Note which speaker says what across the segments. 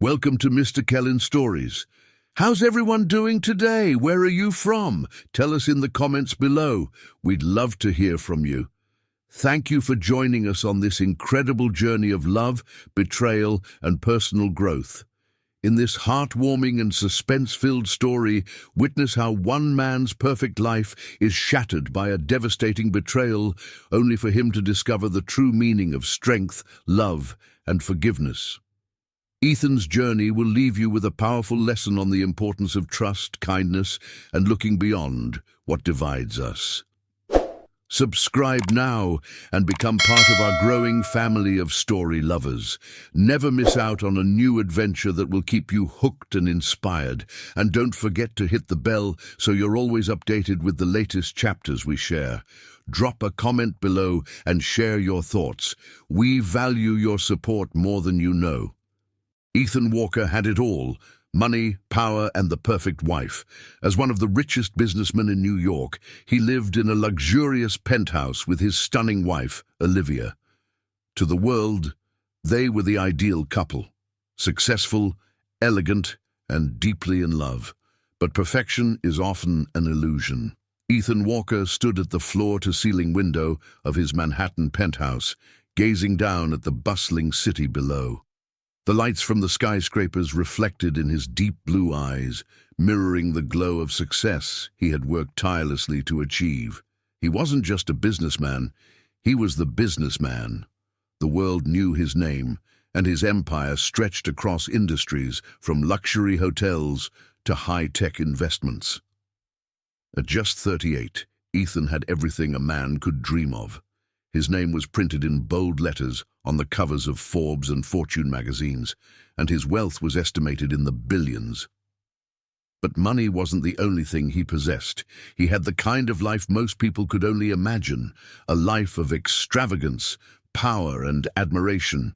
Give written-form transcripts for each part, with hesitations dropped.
Speaker 1: Welcome to Mr. Kellen Stories. How's everyone doing today? Where are you from? Tell us in the comments below. We'd love to hear from you. Thank you for joining us on this incredible journey of love, betrayal, and personal growth. In this heartwarming and suspense-filled story, witness how one man's perfect life is shattered by a devastating betrayal, only for him to discover the true meaning of strength, love, and forgiveness. Ethan's journey will leave you with a powerful lesson on the importance of trust, kindness, and looking beyond what divides us. Subscribe now and become part of our growing family of story lovers. Never miss out on a new adventure that will keep you hooked and inspired. And don't forget to hit the bell so you're always updated with the latest chapters we share. Drop a comment below and share your thoughts. We value your support more than you know. Ethan Walker had it all: money, power, and the perfect wife. As one of the richest businessmen in New York, he lived in a luxurious penthouse with his stunning wife, Olivia. To the world, they were the ideal couple: successful, elegant, and deeply in love. But perfection is often an illusion. Ethan Walker stood at the floor-to-ceiling window of his Manhattan penthouse, gazing down at the bustling city below. The lights from the skyscrapers reflected in his deep blue eyes, mirroring the glow of success he had worked tirelessly to achieve. He wasn't just a businessman, he was the businessman. The world knew his name, and his empire stretched across industries from luxury hotels to high-tech investments. At just 38, Ethan had everything a man could dream of. His name was printed in bold letters on the covers of Forbes and Fortune magazines, and his wealth was estimated in the billions. But money wasn't the only thing he possessed. He had the kind of life most people could only imagine: a life of extravagance, power, and admiration.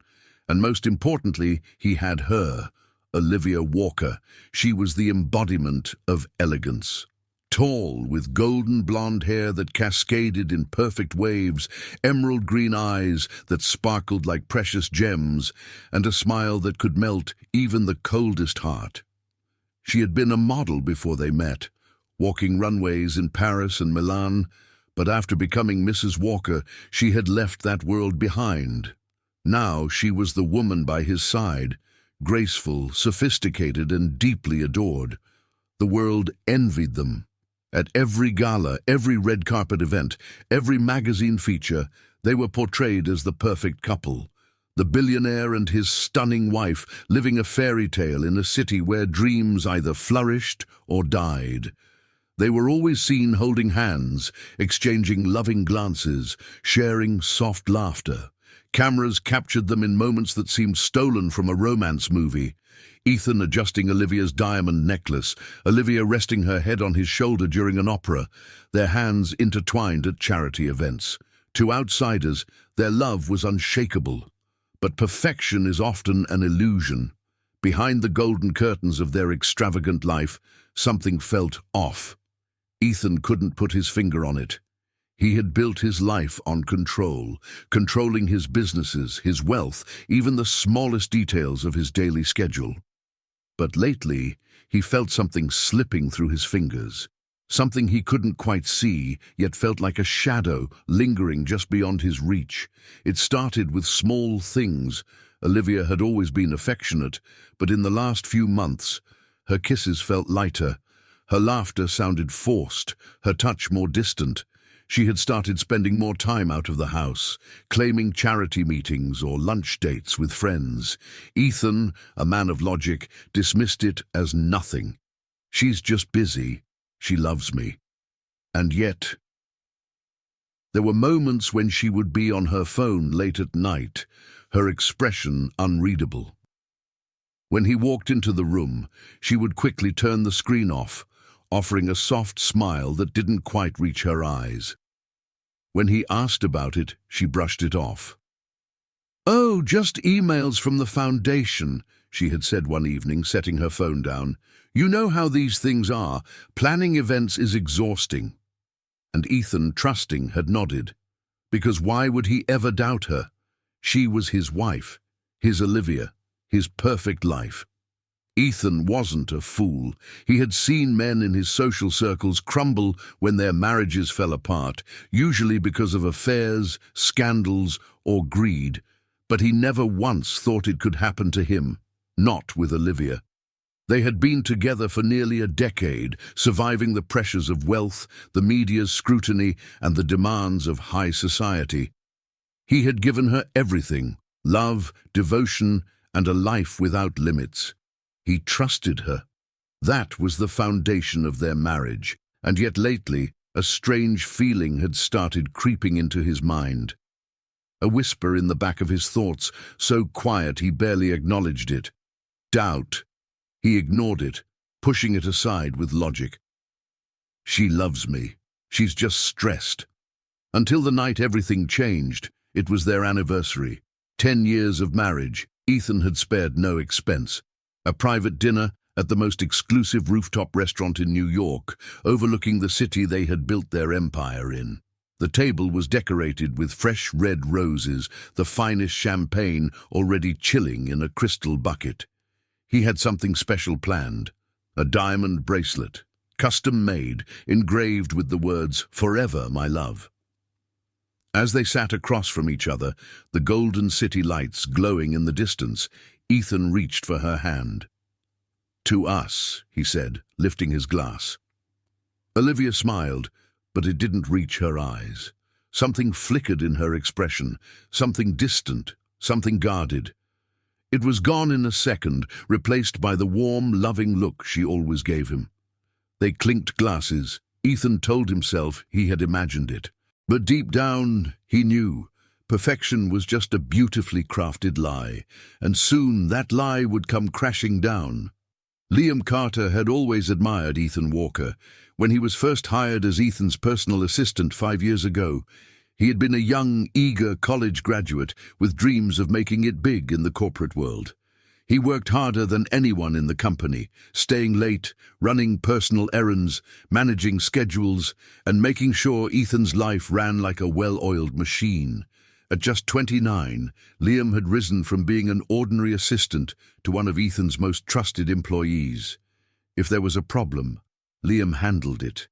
Speaker 1: And most importantly, he had her, Olivia Walker. She was the embodiment of elegance. Tall, with golden blonde hair that cascaded in perfect waves, emerald green eyes that sparkled like precious gems, and a smile that could melt even the coldest heart. She had been a model before they met, walking runways in Paris and Milan, but after becoming Mrs. Walker, she had left that world behind. Now she was the woman by his side, graceful, sophisticated, and deeply adored. The world envied them. At every gala, every red carpet event, every magazine feature, they were portrayed as the perfect couple. The billionaire and his stunning wife, living a fairy tale in a city where dreams either flourished or died. They were always seen holding hands, exchanging loving glances, sharing soft laughter. Cameras captured them in moments that seemed stolen from a romance movie. Ethan adjusting Olivia's diamond necklace, Olivia resting her head on his shoulder during an opera, their hands intertwined at charity events. To outsiders, their love was unshakable. But perfection is often an illusion. Behind the golden curtains of their extravagant life, something felt off. Ethan couldn't put his finger on it. He had built his life on control, controlling his businesses, his wealth, even the smallest details of his daily schedule. But lately, he felt something slipping through his fingers, something he couldn't quite see, yet felt like a shadow lingering just beyond his reach. It started with small things. Olivia had always been affectionate, but in the last few months, her kisses felt lighter, her laughter sounded forced, her touch more distant. She had started spending more time out of the house, claiming charity meetings or lunch dates with friends. Ethan, a man of logic, dismissed it as nothing. She's just busy. She loves me. And yet, there were moments when she would be on her phone late at night, her expression unreadable. When he walked into the room, she would quickly turn the screen off, offering a soft smile that didn't quite reach her eyes. When he asked about it, she brushed it off. "Oh, just emails from the foundation," she had said one evening, setting her phone down. "You know how these things are. Planning events is exhausting." And Ethan, trusting, had nodded. Because why would he ever doubt her? She was his wife, his Olivia, his perfect life. Ethan wasn't a fool. He had seen men in his social circles crumble when their marriages fell apart, usually because of affairs, scandals, or greed. But he never once thought it could happen to him. Not with Olivia. They had been together for nearly a decade, surviving the pressures of wealth, the media's scrutiny, and the demands of high society. He had given her everything: love, devotion, and a life without limits. He trusted her. That was the foundation of their marriage, and yet lately a strange feeling had started creeping into his mind. A whisper in the back of his thoughts, so quiet he barely acknowledged it. Doubt. He ignored it, pushing it aside with logic. She loves me. She's just stressed. Until the night everything changed. It was their anniversary. 10 years of marriage. Ethan had spared no expense. A private dinner at the most exclusive rooftop restaurant in New York, overlooking the city they had built their empire in. The table was decorated with fresh red roses, the finest champagne already chilling in a crystal bucket. He had something special planned: a diamond bracelet, custom-made, engraved with the words, "Forever, my love." As they sat across from each other, the golden city lights glowing in the distance, Ethan reached for her hand. "To us," he said, lifting his glass. Olivia smiled, but it didn't reach her eyes. Something flickered in her expression, something distant, something guarded. It was gone in a second, replaced by the warm, loving look she always gave him. They clinked glasses. Ethan told himself he had imagined it. But deep down, he knew. Perfection was just a beautifully crafted lie, and soon that lie would come crashing down. Liam Carter had always admired Ethan Walker. When he was first hired as Ethan's personal assistant 5 years ago, he had been a young, eager college graduate with dreams of making it big in the corporate world. He worked harder than anyone in the company, staying late, running personal errands, managing schedules, and making sure Ethan's life ran like a well-oiled machine. At just 29, Liam had risen from being an ordinary assistant to one of Ethan's most trusted employees. If there was a problem, Liam handled it.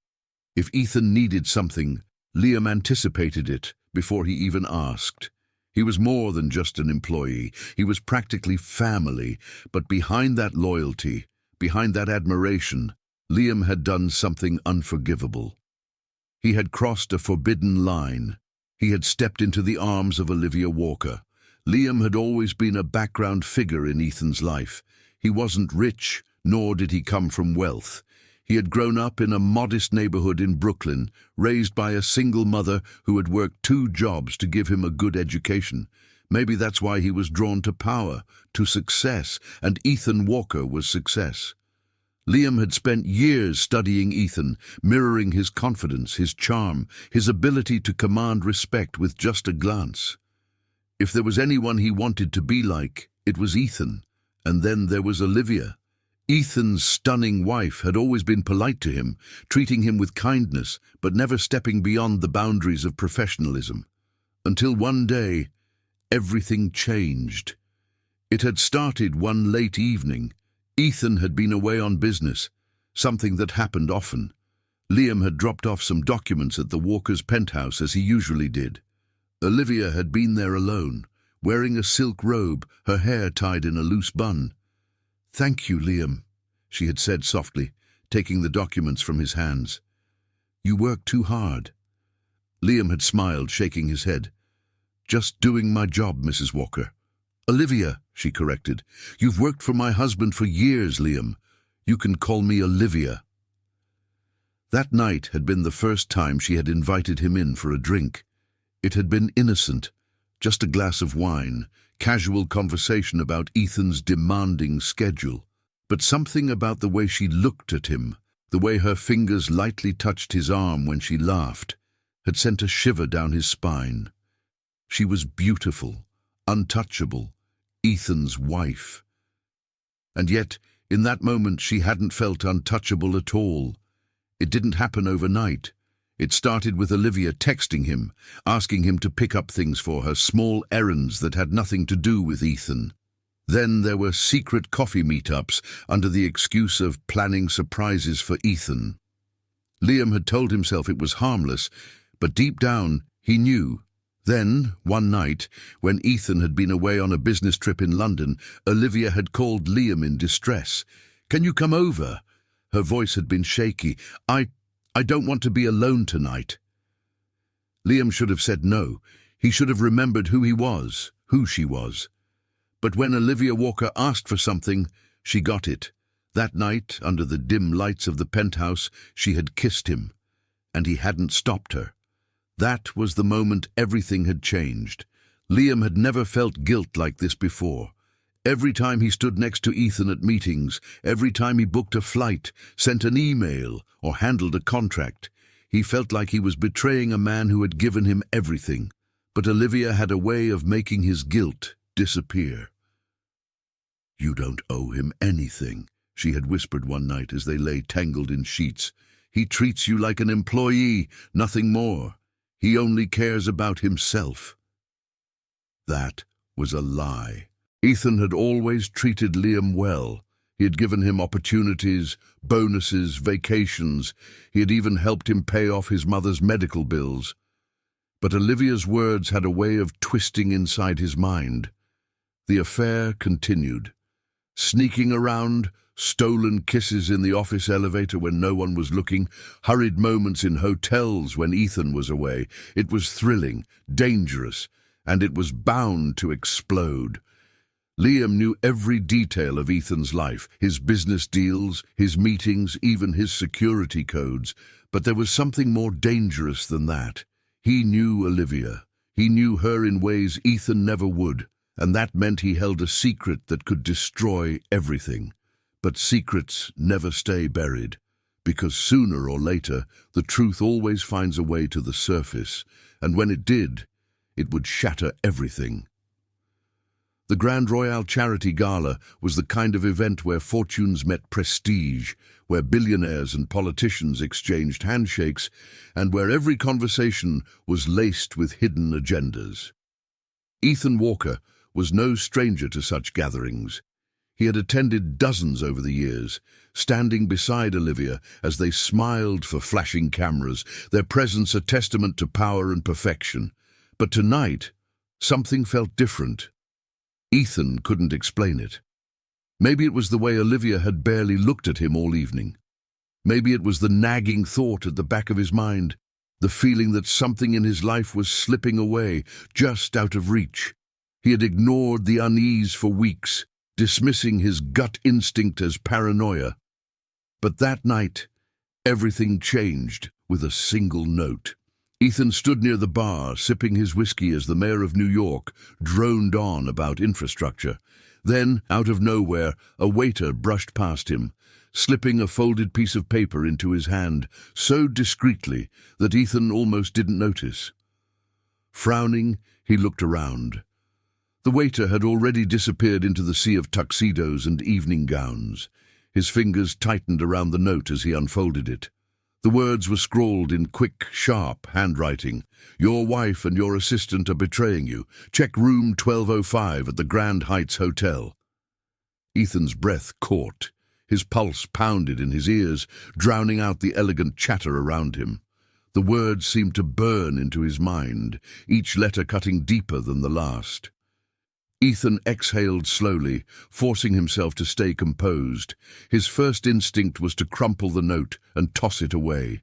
Speaker 1: If Ethan needed something, Liam anticipated it before he even asked. He was more than just an employee. He was practically family. But behind that loyalty, behind that admiration, Liam had done something unforgivable. He had crossed a forbidden line. He had stepped into the arms of Olivia Walker. Liam had always been a background figure in Ethan's life. He wasn't rich, nor did he come from wealth. He had grown up in a modest neighborhood in Brooklyn, raised by a single mother who had worked 2 jobs to give him a good education. Maybe that's why he was drawn to power, to success, and Ethan Walker was success. Liam had spent years studying Ethan, mirroring his confidence, his charm, his ability to command respect with just a glance. If there was anyone he wanted to be like, it was Ethan. And then there was Olivia. Ethan's stunning wife had always been polite to him, treating him with kindness, but never stepping beyond the boundaries of professionalism. Until one day, everything changed. It had started one late evening. Ethan had been away on business, something that happened often. Liam had dropped off some documents at the Walkers' penthouse as he usually did. Olivia had been there alone, wearing a silk robe, her hair tied in a loose bun. "Thank you, Liam," she had said softly, taking the documents from his hands. "You work too hard." Liam had smiled, shaking his head. "Just doing my job, Mrs. Walker." "Olivia," she corrected. "You've worked for my husband for years, Liam. You can call me Olivia." That night had been the first time she had invited him in for a drink. It had been innocent, just a glass of wine, casual conversation about Ethan's demanding schedule. But something about the way she looked at him, the way her fingers lightly touched his arm when she laughed, had sent a shiver down his spine. She was beautiful, untouchable, Ethan's wife. And yet, in that moment, she hadn't felt untouchable at all. It didn't happen overnight. It started with Olivia texting him, asking him to pick up things for her, small errands that had nothing to do with Ethan. Then there were secret coffee meetups under the excuse of planning surprises for Ethan. Liam had told himself it was harmless, but deep down he knew. Then, one night, when Ethan had been away on a business trip in London, Olivia had called Liam in distress. "Can you come over?" Her voice had been shaky. I don't want to be alone tonight." Liam should have said no. He should have remembered who he was, who she was. But when Olivia Walker asked for something, she got it. That night, under the dim lights of the penthouse, she had kissed him, and he hadn't stopped her. That was the moment everything had changed. Liam had never felt guilt like this before. Every time he stood next to Ethan at meetings, every time he booked a flight, sent an email, or handled a contract, he felt like he was betraying a man who had given him everything. But Olivia had a way of making his guilt disappear. "You don't owe him anything," she had whispered one night as they lay tangled in sheets. "He treats you like an employee, nothing more. He only cares about himself." That was a lie. Ethan had always treated Liam well. He had given him opportunities, bonuses, vacations. He had even helped him pay off his mother's medical bills. But Olivia's words had a way of twisting inside his mind. The affair continued. Sneaking around, stolen kisses in the office elevator when no one was looking, hurried moments in hotels when Ethan was away. It was thrilling, dangerous, and it was bound to explode. Liam knew every detail of Ethan's life, his business deals, his meetings, even his security codes. But there was something more dangerous than that. He knew Olivia. He knew her in ways Ethan never would, and that meant he held a secret that could destroy everything. But secrets never stay buried, because sooner or later the truth always finds a way to the surface, and when it did, it would shatter everything. The Grand Royale Charity Gala was the kind of event where fortunes met prestige, where billionaires and politicians exchanged handshakes, and where every conversation was laced with hidden agendas. Ethan Walker was no stranger to such gatherings. He had attended dozens over the years, standing beside Olivia as they smiled for flashing cameras, their presence a testament to power and perfection. But tonight, something felt different. Ethan couldn't explain it. Maybe it was the way Olivia had barely looked at him all evening. Maybe it was the nagging thought at the back of his mind, the feeling that something in his life was slipping away, just out of reach. He had ignored the unease for weeks, dismissing his gut instinct as paranoia. But that night, everything changed with a single note. Ethan stood near the bar, sipping his whiskey as the mayor of New York droned on about infrastructure. Then, out of nowhere, a waiter brushed past him, slipping a folded piece of paper into his hand, so discreetly that Ethan almost didn't notice. Frowning, he looked around. The waiter had already disappeared into the sea of tuxedos and evening gowns. His fingers tightened around the note as he unfolded it. The words were scrawled in quick, sharp handwriting. "Your wife and your assistant are betraying you. Check room 1205 at the Grand Heights Hotel." Ethan's breath caught. His pulse pounded in his ears, drowning out the elegant chatter around him. The words seemed to burn into his mind, each letter cutting deeper than the last. Ethan exhaled slowly, forcing himself to stay composed. His first instinct was to crumple the note and toss it away.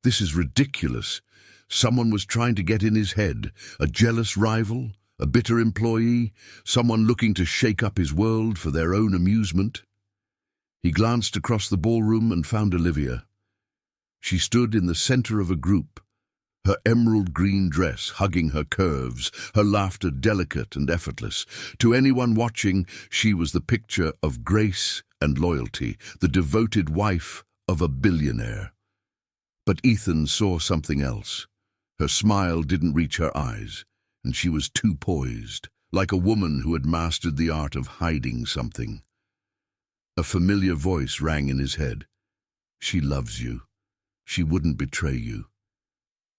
Speaker 1: This is ridiculous. Someone was trying to get in his head. A jealous rival, a bitter employee, someone looking to shake up his world for their own amusement. He glanced across the ballroom and found Olivia. She stood in the center of a group, her emerald green dress hugging her curves, her laughter delicate and effortless. To anyone watching, she was the picture of grace and loyalty, the devoted wife of a billionaire. But Ethan saw something else. Her smile didn't reach her eyes, and she was too poised, like a woman who had mastered the art of hiding something. A familiar voice rang in his head. "She loves you. She wouldn't betray you."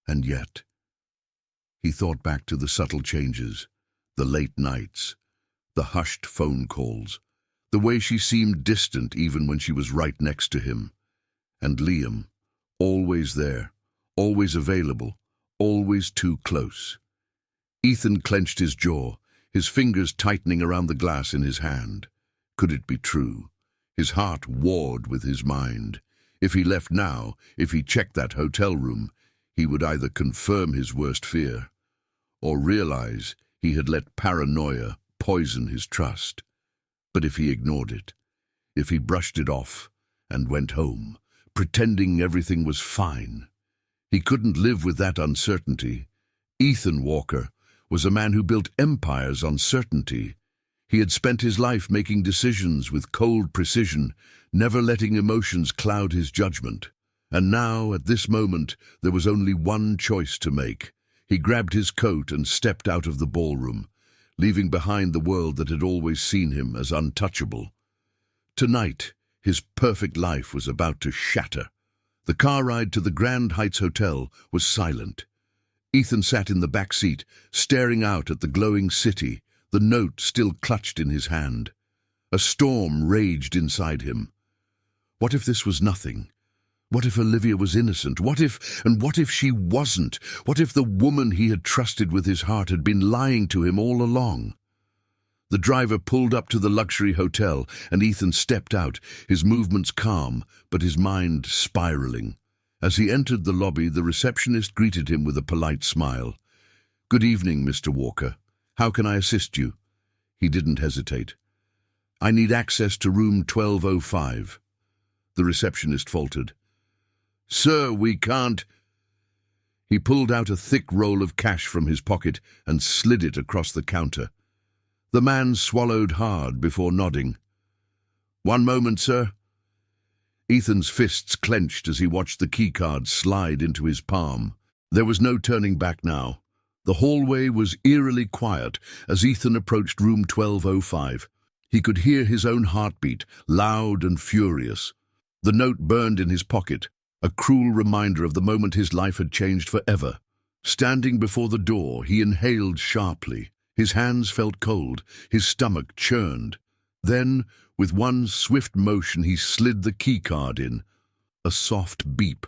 Speaker 1: And yet, he thought back to the subtle changes, the late nights, The hushed phone calls, the way she seemed distant even when she was right next to him. And Liam, always there, always available, always too close. Ethan clenched his jaw, his fingers tightening around the glass in his hand. Could it be true? His heart warred with his mind. If he left now, if he checked that hotel room, he would either confirm his worst fear or realize he had let paranoia poison his trust. But if he ignored it, if he brushed it off and went home, pretending everything was fine, he couldn't live with that uncertainty. Ethan Walker was a man who built empires on certainty. He had spent his life making decisions with cold precision, never letting emotions cloud his judgment. And now, at this moment, there was only one choice to make. He grabbed his coat and stepped out of the ballroom, leaving behind the world that had always seen him as untouchable. Tonight, his perfect life was about to shatter. The car ride to the Grand Heights Hotel was silent. Ethan sat in the back seat, staring out at the glowing city, the note still clutched in his hand. A storm raged inside him. What if this was nothing? What if Olivia was innocent? What if she wasn't? What if the woman he had trusted with his heart had been lying to him all along? The driver pulled up to the luxury hotel, and Ethan stepped out, his movements calm, but his mind spiraling. As he entered the lobby, the receptionist greeted him with a polite smile. "Good evening, Mr. Walker. How can I assist you?" He didn't hesitate. "I need access to room 1205. The receptionist faltered. "Sir, we can't." He pulled out a thick roll of cash from his pocket and slid it across the counter. The man swallowed hard before nodding. "One moment, sir." Ethan's fists clenched as he watched the keycard slide into his palm. There was no turning back now. The hallway was eerily quiet as Ethan approached room 1205. He could hear his own heartbeat, loud and furious. The note burned in his pocket, a cruel reminder of the moment his life had changed forever. Standing before the door, he inhaled sharply. His hands felt cold, his stomach churned. Then, with one swift motion, he slid the keycard in. A soft beep.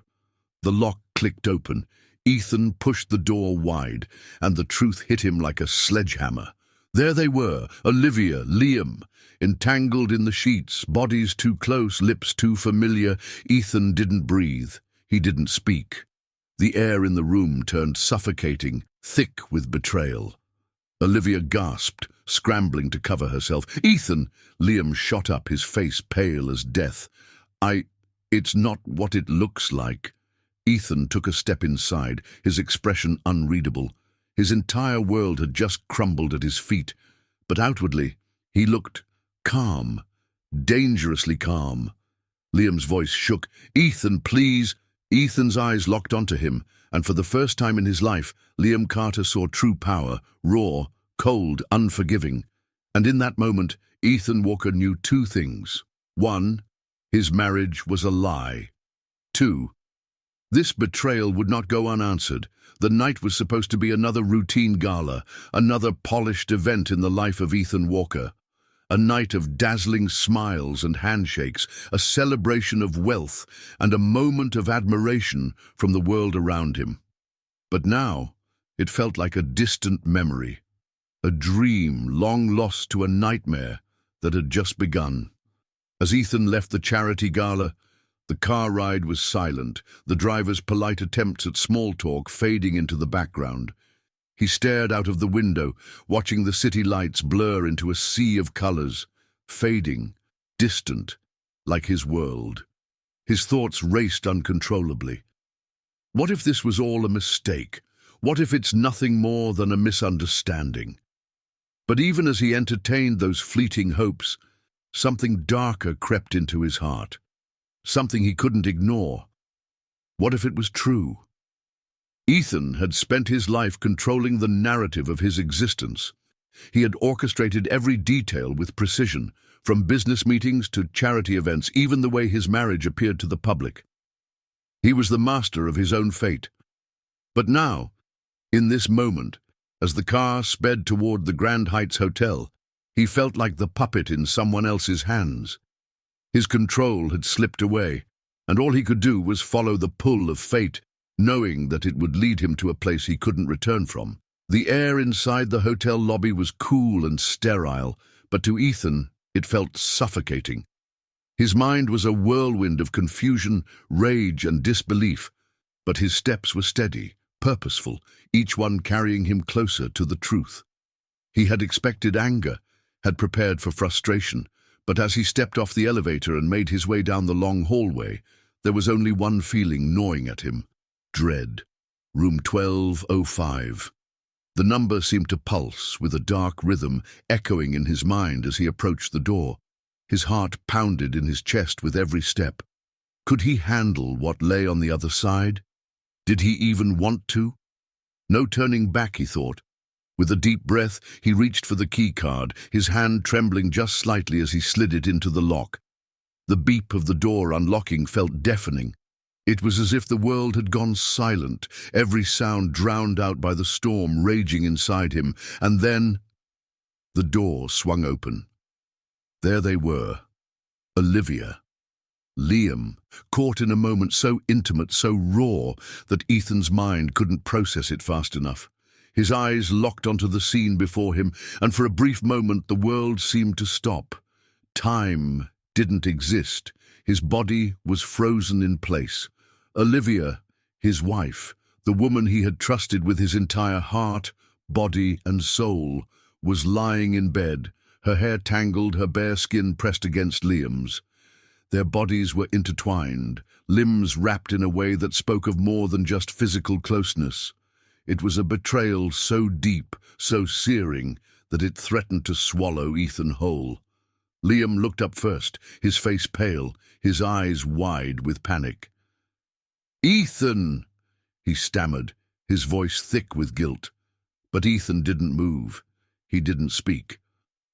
Speaker 1: The lock clicked open. Ethan pushed the door wide, and the truth hit him like a sledgehammer. There they were, Olivia, Liam, entangled in the sheets, bodies too close, lips too familiar. Ethan didn't breathe. He didn't speak. The air in the room turned suffocating, thick with betrayal. Olivia gasped, scrambling to cover herself. "Ethan!" Liam shot up, his face pale as death. It's not what it looks like." Ethan took a step inside, his expression unreadable. His entire world had just crumbled at his feet, but outwardly, he looked calm, dangerously calm. Liam's voice shook. "Ethan, please!" Ethan's eyes locked onto him, and for the first time in his life, Liam Carter saw true power, raw, cold, unforgiving. And in that moment, Ethan Walker knew two things. One, his marriage was a lie. Two, this betrayal would not go unanswered. The night was supposed to be another routine gala, another polished event in the life of Ethan Walker. A night of dazzling smiles and handshakes, a celebration of wealth, and a moment of admiration from the world around him. But now, it felt like a distant memory, a dream long lost to a nightmare that had just begun. As Ethan left the charity gala, the car ride was silent, the driver's polite attempts at small talk fading into the background. He stared out of the window, watching the city lights blur into a sea of colors, fading, distant, like his world. His thoughts raced uncontrollably. What if this was all a mistake? What if it's nothing more than a misunderstanding? But even as he entertained those fleeting hopes, something darker crept into his heart. Something he couldn't ignore. What if it was true? Ethan had spent his life controlling the narrative of his existence. He had orchestrated every detail with precision, from business meetings to charity events, even the way his marriage appeared to the public. He was the master of his own fate. But now, in this moment, as the car sped toward the Grand Heights Hotel, He felt like the puppet in someone else's hands. His control had slipped away, and all he could do was follow the pull of fate, knowing that it would lead him to a place he couldn't return from. The air inside the hotel lobby was cool and sterile, but to Ethan, it felt suffocating. His mind was a whirlwind of confusion, rage, and disbelief, but his steps were steady, purposeful, each one carrying him closer to the truth. He had expected anger, had prepared for frustration, but as he stepped off the elevator and made his way down the long hallway, there was only one feeling gnawing at him: dread. Room 1205. The number seemed to pulse with a dark rhythm echoing in his mind as he approached the door. His heart pounded in his chest with every step. Could he handle what lay on the other side? Did he even want to? No turning back, he thought. With a deep breath, he reached for the key card, his hand trembling just slightly as he slid it into the lock. The beep of the door unlocking felt deafening. It was as if the world had gone silent, every sound drowned out by the storm raging inside him, and then the door swung open. There they were, Olivia, Liam, caught in a moment so intimate, so raw, that Ethan's mind couldn't process it fast enough. His eyes locked onto the scene before him, and for a brief moment the world seemed to stop. Time didn't exist. His body was frozen in place. Olivia, his wife, the woman he had trusted with his entire heart, body, and soul, was lying in bed, her hair tangled, her bare skin pressed against Liam's. Their bodies were intertwined, limbs wrapped in a way that spoke of more than just physical closeness. It was a betrayal so deep, so searing, that it threatened to swallow Ethan whole. Liam looked up first, his face pale, his eyes wide with panic. "Ethan!" he stammered, his voice thick with guilt. But Ethan didn't move. He didn't speak.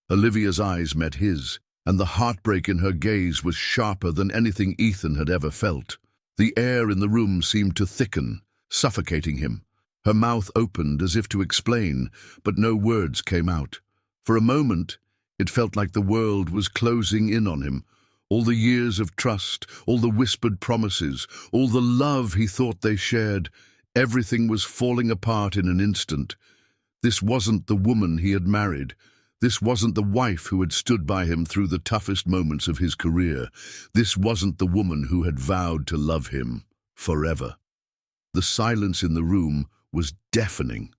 Speaker 1: Olivia's eyes met his, and the heartbreak in her gaze was sharper than anything Ethan had ever felt. The air in the room seemed to thicken, suffocating him. Her mouth opened as if to explain, but no words came out. For a moment, it felt like the world was closing in on him. All the years of trust, all the whispered promises, all the love he thought they shared, everything was falling apart in an instant. This wasn't the woman he had married. This wasn't the wife who had stood by him through the toughest moments of his career. This wasn't the woman who had vowed to love him forever. The silence in the room was deafening.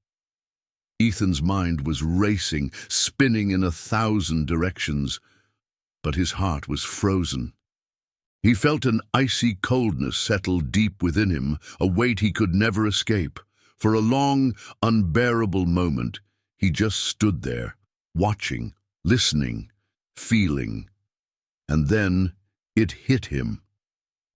Speaker 1: Ethan's mind was racing, spinning in 1,000 directions, but his heart was frozen. He felt an icy coldness settle deep within him, a weight he could never escape. For a long, unbearable moment, he just stood there, watching, listening, feeling. And then it hit him.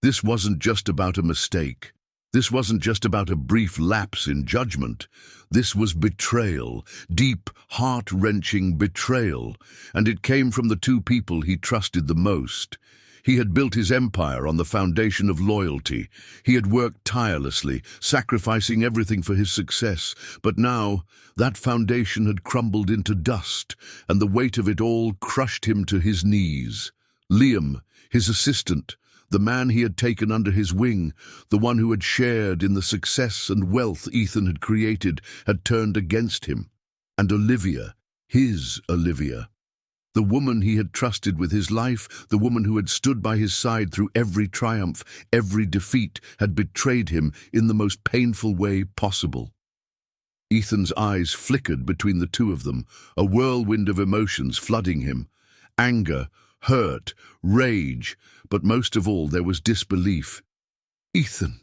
Speaker 1: This wasn't just about a mistake. This wasn't just about a brief lapse in judgment. This was betrayal, deep, heart-wrenching betrayal, and it came from the two people he trusted the most. He had built his empire on the foundation of loyalty. He had worked tirelessly, sacrificing everything for his success. But now, that foundation had crumbled into dust, and the weight of it all crushed him to his knees. Liam, his assistant, the man he had taken under his wing, the one who had shared in the success and wealth Ethan had created, had turned against him. And Olivia, his Olivia, the woman he had trusted with his life, the woman who had stood by his side through every triumph, every defeat, had betrayed him in the most painful way possible. Ethan's eyes flickered between the two of them, a whirlwind of emotions flooding him. Anger, hurt, rage, but most of all there was disbelief. "Ethan,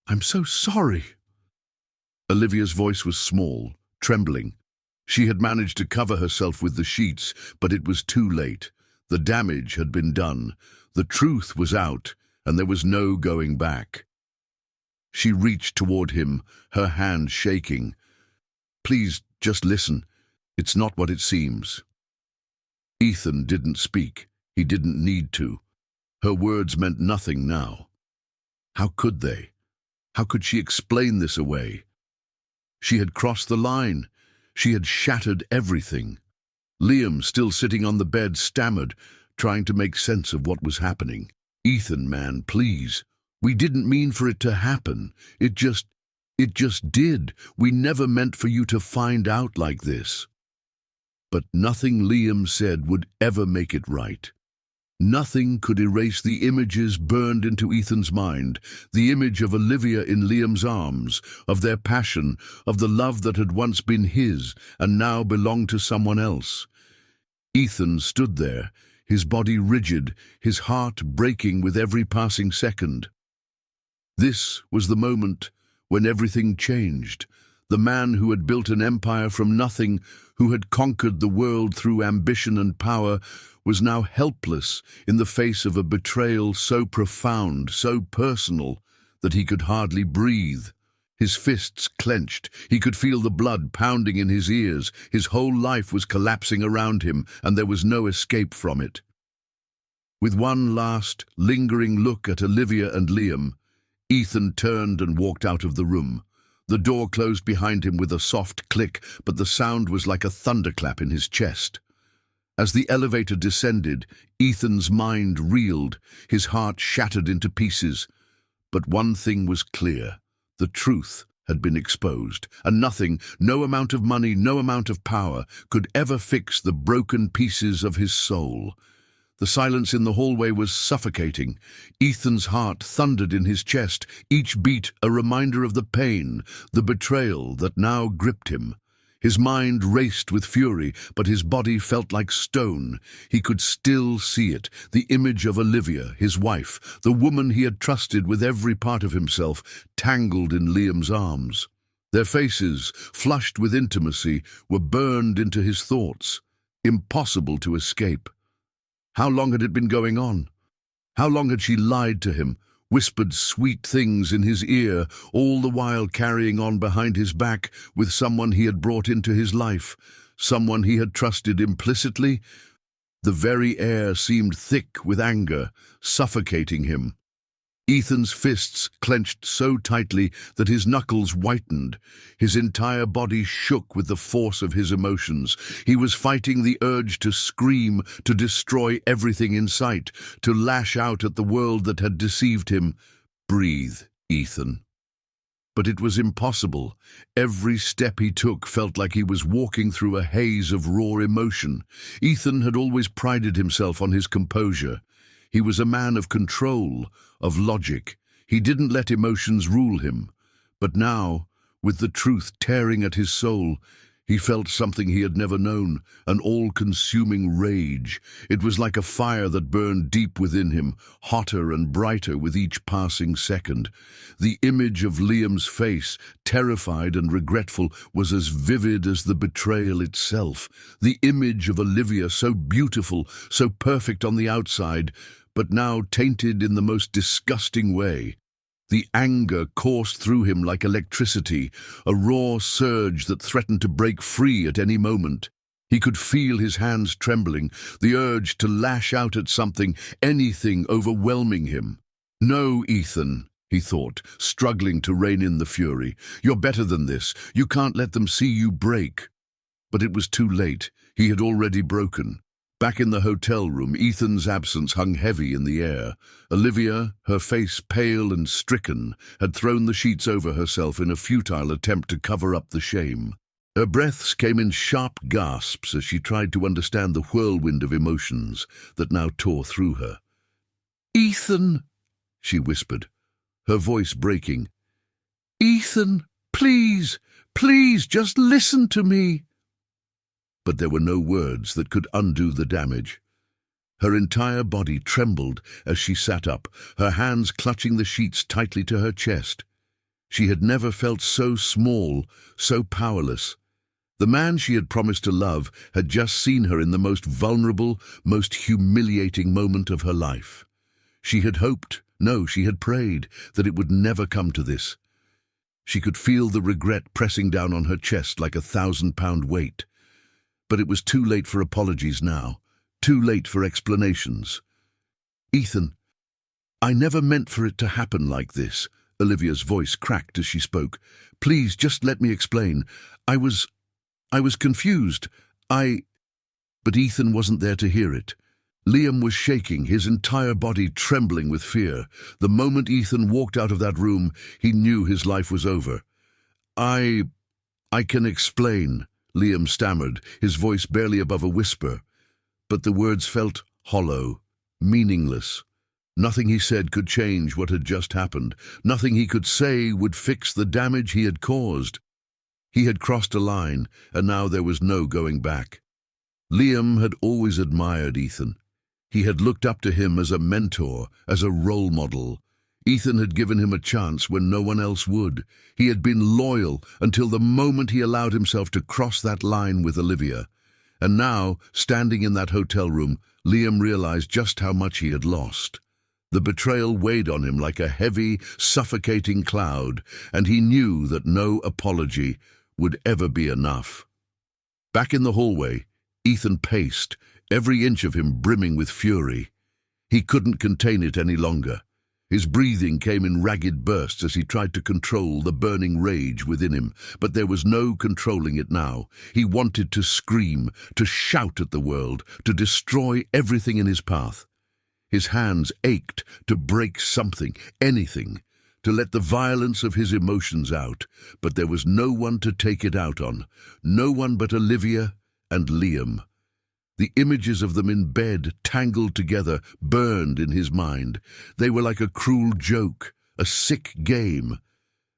Speaker 1: I'm so sorry." Olivia's voice was small, trembling. She had managed to cover herself with the sheets, but it was too late. The damage had been done. The truth was out, and there was no going back. She reached toward him, her hand shaking. "Please, just listen. It's not what it seems." Ethan didn't speak. He didn't need to. Her words meant nothing now. How could they? How could she explain this away? She had crossed the line. She had shattered everything. Liam, still sitting on the bed, stammered, trying to make sense of what was happening. "Ethan, man, please. We didn't mean for it to happen. It just did. We never meant for you to find out like this." But nothing Liam said would ever make it right. Nothing could erase the images burned into Ethan's mind, the image of Olivia in Liam's arms, of their passion, of the love that had once been his and now belonged to someone else. Ethan stood there, his body rigid, his heart breaking with every passing second. This was the moment when everything changed. The man who had built an empire from nothing, who had conquered the world through ambition and power, was now helpless in the face of a betrayal so profound, so personal, that he could hardly breathe. His fists clenched. He could feel the blood pounding in his ears. His whole life was collapsing around him, and there was no escape from it. With one last, lingering look at Olivia and Liam, Ethan turned and walked out of the room. The door closed behind him with a soft click, but the sound was like a thunderclap in his chest. As the elevator descended, Ethan's mind reeled, his heart shattered into pieces. But one thing was clear. The truth had been exposed, and nothing, no amount of money, no amount of power, could ever fix the broken pieces of his soul. The silence in the hallway was suffocating. Ethan's heart thundered in his chest, each beat a reminder of the pain, the betrayal that now gripped him. His mind raced with fury, but his body felt like stone. He could still see it, the image of Olivia, his wife, the woman he had trusted with every part of himself, tangled in Liam's arms. Their faces, flushed with intimacy, were burned into his thoughts, impossible to escape. How long had it been going on? How long had she lied to him, whispered sweet things in his ear, all the while carrying on behind his back with someone he had brought into his life, someone he had trusted implicitly? The very air seemed thick with anger, suffocating him. Ethan's fists clenched so tightly that his knuckles whitened. His entire body shook with the force of his emotions. He was fighting the urge to scream, to destroy everything in sight, to lash out at the world that had deceived him. "Breathe, Ethan." But it was impossible. Every step he took felt like he was walking through a haze of raw emotion. Ethan had always prided himself on his composure. He was a man of control, of logic. He didn't let emotions rule him. But now, with the truth tearing at his soul, he felt something he had never known, an all-consuming rage. It was like a fire that burned deep within him, hotter and brighter with each passing second. The image of Liam's face, terrified and regretful, was as vivid as the betrayal itself. The image of Olivia, so beautiful, so perfect on the outside, but now tainted in the most disgusting way. The anger coursed through him like electricity, a raw surge that threatened to break free at any moment. He could feel his hands trembling, the urge to lash out at something, anything overwhelming him. "No, Ethan," he thought, struggling to rein in the fury. "You're better than this. You can't let them see you break." But it was too late. He had already broken. Back in the hotel room, Ethan's absence hung heavy in the air. Olivia, her face pale and stricken, had thrown the sheets over herself in a futile attempt to cover up the shame. Her breaths came in sharp gasps as she tried to understand the whirlwind of emotions that now tore through her. "Ethan," she whispered, her voice breaking. "Ethan, please, please, just listen to me." But there were no words that could undo the damage. Her entire body trembled as she sat up, her hands clutching the sheets tightly to her chest. She had never felt so small, so powerless. The man she had promised to love had just seen her in the most vulnerable, most humiliating moment of her life. She had hoped, no, she had prayed, that it would never come to this. She could feel the regret pressing down on her chest like a 1,000-pound weight. But it was too late for apologies now, too late for explanations. "Ethan, I never meant for it to happen like this." Olivia's voice cracked as she spoke. "Please, just let me explain. I was confused. I..." But Ethan wasn't there to hear it. Liam was shaking, his entire body trembling with fear. The moment Ethan walked out of that room, he knew his life was over. I can explain," Liam stammered, his voice barely above a whisper. But the words felt hollow, meaningless. Nothing he said could change what had just happened. Nothing he could say would fix the damage he had caused. He had crossed a line, and now there was no going back. Liam had always admired Ethan. He had looked up to him as a mentor, as a role model. Ethan had given him a chance when no one else would. He had been loyal until the moment he allowed himself to cross that line with Olivia. And now, standing in that hotel room, Liam realized just how much he had lost. The betrayal weighed on him like a heavy, suffocating cloud, and he knew that no apology would ever be enough. Back in the hallway, Ethan paced, every inch of him brimming with fury. He couldn't contain it any longer. His breathing came in ragged bursts as he tried to control the burning rage within him, but there was no controlling it now. He wanted to scream, to shout at the world, to destroy everything in his path. His hands ached to break something, anything, to let the violence of his emotions out, but there was no one to take it out on, no one but Olivia and Liam. The images of them in bed, tangled together, burned in his mind. They were like a cruel joke, a sick game.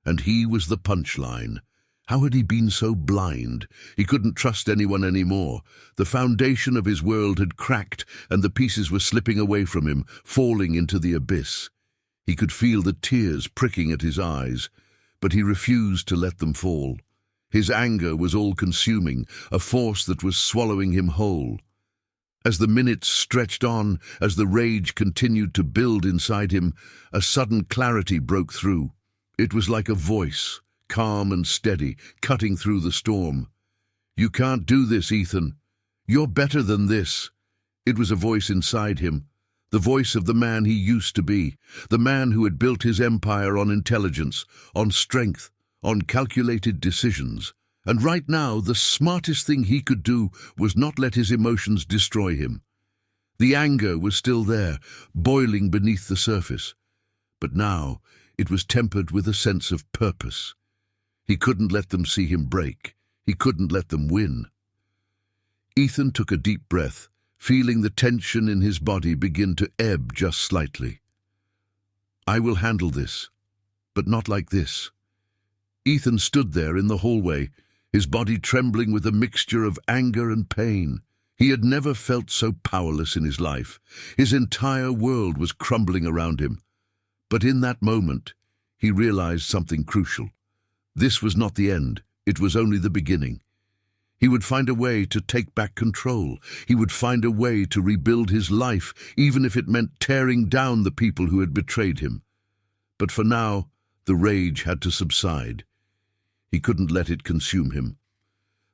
Speaker 1: And he was the punchline. How had he been so blind? He couldn't trust anyone anymore. The foundation of his world had cracked, and the pieces were slipping away from him, falling into the abyss. He could feel the tears pricking at his eyes, but he refused to let them fall. His anger was all-consuming, a force that was swallowing him whole. As the minutes stretched on, as the rage continued to build inside him, a sudden clarity broke through. It was like a voice, calm and steady, cutting through the storm. "You can't do this, Ethan. You're better than this." It was a voice inside him, the voice of the man he used to be, the man who had built his empire on intelligence, on strength, on calculated decisions. And right now, the smartest thing he could do was not let his emotions destroy him. The anger was still there, boiling beneath the surface. But now, it was tempered with a sense of purpose. He couldn't let them see him break. He couldn't let them win. Ethan took a deep breath, feeling the tension in his body begin to ebb just slightly. "I will handle this, but not like this." Ethan stood there in the hallway, his body trembling with a mixture of anger and pain. He had never felt so powerless in his life. His entire world was crumbling around him. But in that moment, he realized something crucial. This was not the end. It was only the beginning. He would find a way to take back control. He would find a way to rebuild his life, even if it meant tearing down the people who had betrayed him. But for now, the rage had to subside. He couldn't let it consume him.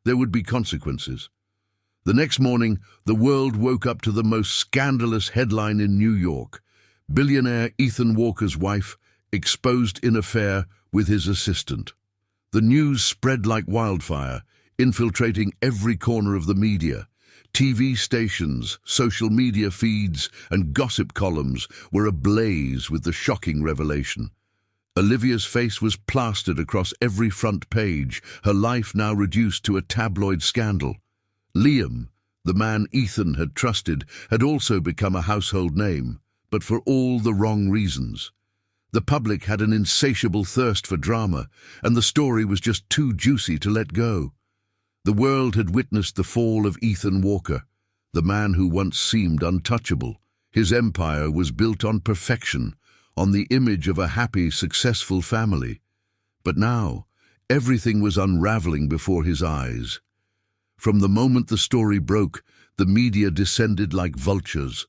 Speaker 1: There would be consequences. The next morning, the world woke up to the most scandalous headline in New York. Billionaire Ethan Walker's wife exposed in affair with his assistant. The news spread like wildfire, infiltrating every corner of the media. TV stations, social media feeds, and gossip columns were ablaze with the shocking revelation. Olivia's face was plastered across every front page, her life now reduced to a tabloid scandal. Liam, the man Ethan had trusted, had also become a household name, but for all the wrong reasons. The public had an insatiable thirst for drama, and the story was just too juicy to let go. The world had witnessed the fall of Ethan Walker, the man who once seemed untouchable. His empire was built on perfection, on the image of a happy, successful family. But now, everything was unraveling before his eyes. From the moment the story broke, the media descended like vultures.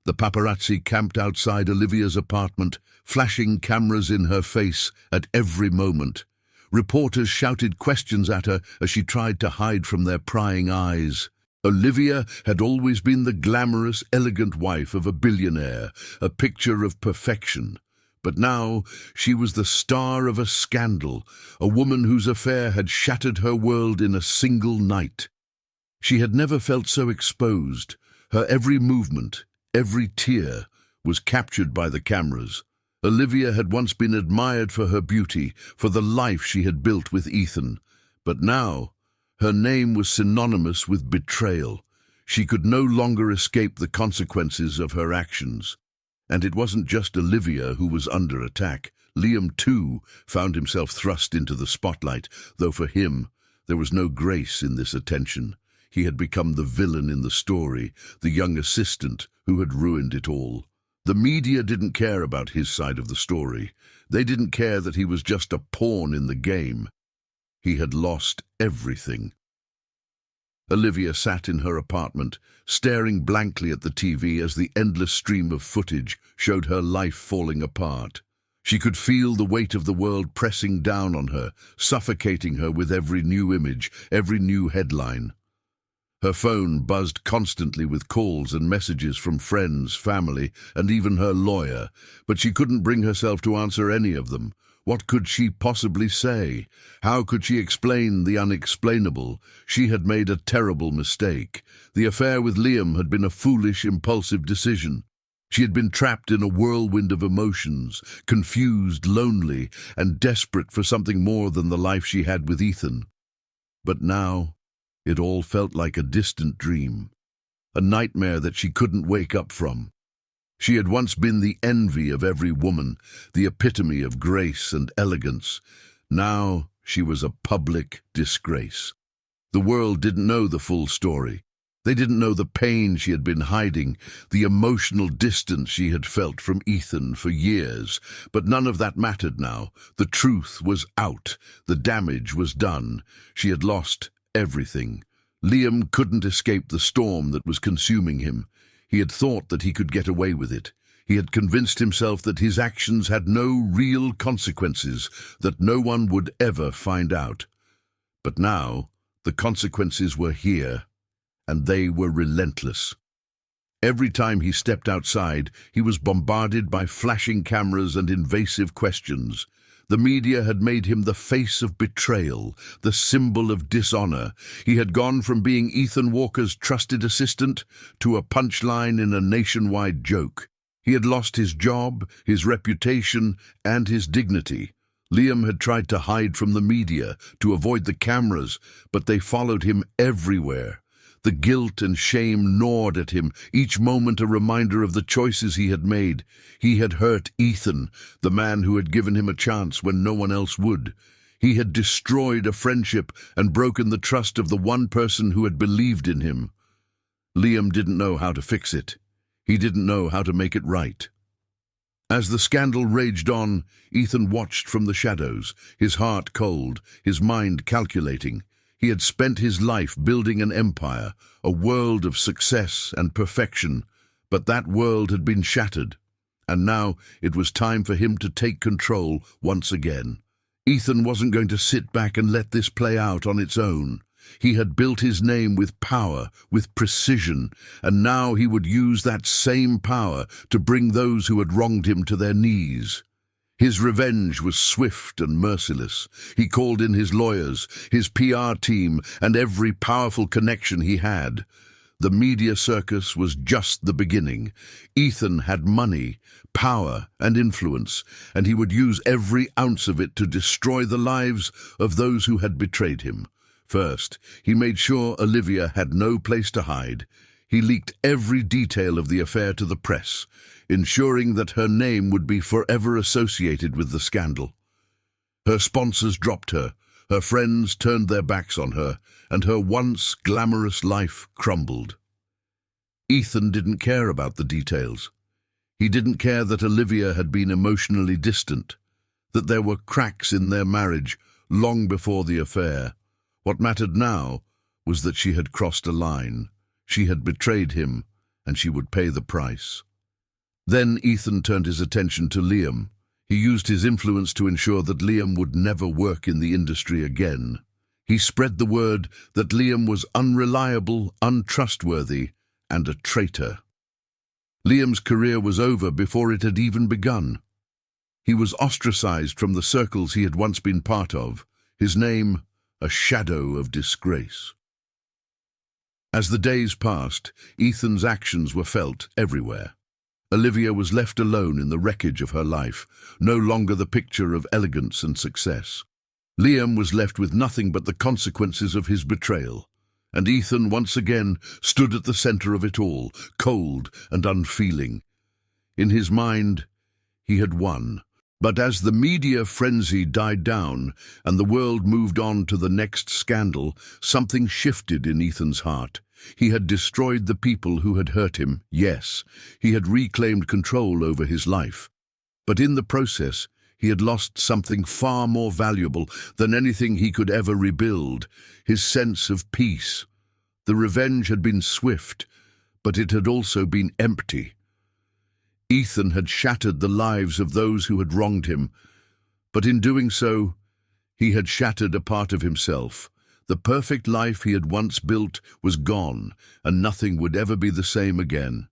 Speaker 1: The paparazzi camped outside Olivia's apartment, flashing cameras in her face at every moment. Reporters shouted questions at her as she tried to hide from their prying eyes. Olivia had always been the glamorous, elegant wife of a billionaire, a picture of perfection. But now she was the star of a scandal, a woman whose affair had shattered her world in a single night. She had never felt so exposed. Her every movement, every tear, was captured by the cameras. Olivia had once been admired for her beauty, for the life she had built with Ethan. But now, her name was synonymous with betrayal. She could no longer escape the consequences of her actions. And it wasn't just Olivia who was under attack. Liam, too, found himself thrust into the spotlight, though for him, there was no grace in this attention. He had become the villain in the story, the young assistant who had ruined it all. The media didn't care about his side of the story. They didn't care that he was just a pawn in the game. He had lost everything. Olivia sat in her apartment, staring blankly at the TV as the endless stream of footage showed her life falling apart. She could feel the weight of the world pressing down on her, suffocating her with every new image, every new headline. Her phone buzzed constantly with calls and messages from friends, family, and even her lawyer, but she couldn't bring herself to answer any of them. What could she possibly say? How could she explain the unexplainable? She had made a terrible mistake. The affair with Liam had been a foolish, impulsive decision. She had been trapped in a whirlwind of emotions, confused, lonely, and desperate for something more than the life she had with Ethan. But now, it all felt like a distant dream, a nightmare that she couldn't wake up from. She had once been the envy of every woman, the epitome of grace and elegance. Now she was a public disgrace. The world didn't know the full story. They didn't know the pain she had been hiding, the emotional distance she had felt from Ethan for years. But none of that mattered now. The truth was out. The damage was done. She had lost everything. Liam couldn't escape the storm that was consuming him. He had thought that he could get away with it. He had convinced himself that his actions had no real consequences, that no one would ever find out. But now, the consequences were here, and they were relentless. Every time he stepped outside, he was bombarded by flashing cameras and invasive questions. The media had made him the face of betrayal, the symbol of dishonor. He had gone from being Ethan Walker's trusted assistant to a punchline in a nationwide joke. He had lost his job, his reputation, and his dignity. Liam had tried to hide from the media, to avoid the cameras, but they followed him everywhere. The guilt and shame gnawed at him, each moment a reminder of the choices he had made. He had hurt Ethan, the man who had given him a chance when no one else would. He had destroyed a friendship and broken the trust of the one person who had believed in him. Liam didn't know how to fix it. He didn't know how to make it right. As the scandal raged on, Ethan watched from the shadows, his heart cold, his mind calculating. He had spent his life building an empire, a world of success and perfection, but that world had been shattered, and now it was time for him to take control once again. Ethan wasn't going to sit back and let this play out on its own. He had built his name with power, with precision, and now he would use that same power to bring those who had wronged him to their knees. His revenge was swift and merciless. He called in his lawyers, his PR team, and every powerful connection he had. The media circus was just the beginning. Ethan had money, power, and influence, and he would use every ounce of it to destroy the lives of those who had betrayed him. First, he made sure Olivia had no place to hide. He leaked every detail of the affair to the press, ensuring that her name would be forever associated with the scandal. Her sponsors dropped her, her friends turned their backs on her, and her once glamorous life crumbled. Ethan didn't care about the details. He didn't care that Olivia had been emotionally distant, that there were cracks in their marriage long before the affair. What mattered now was that she had crossed a line. She had betrayed him, and she would pay the price. Then Ethan turned his attention to Liam. He used his influence to ensure that Liam would never work in the industry again. He spread the word that Liam was unreliable, untrustworthy, and a traitor. Liam's career was over before it had even begun. He was ostracized from the circles he had once been part of, his name a shadow of disgrace. As the days passed, Ethan's actions were felt everywhere. Olivia was left alone in the wreckage of her life, no longer the picture of elegance and success. Liam was left with nothing but the consequences of his betrayal, and Ethan once again stood at the center of it all, cold and unfeeling. In his mind, he had won. But as the media frenzy died down and the world moved on to the next scandal, something shifted in Ethan's heart. He had destroyed the people who had hurt him, yes. He had reclaimed control over his life. But in the process, he had lost something far more valuable than anything he could ever rebuild: his sense of peace. The revenge had been swift, but it had also been empty. Ethan had shattered the lives of those who had wronged him, but in doing so, he had shattered a part of himself. The perfect life he had once built was gone, and nothing would ever be the same again.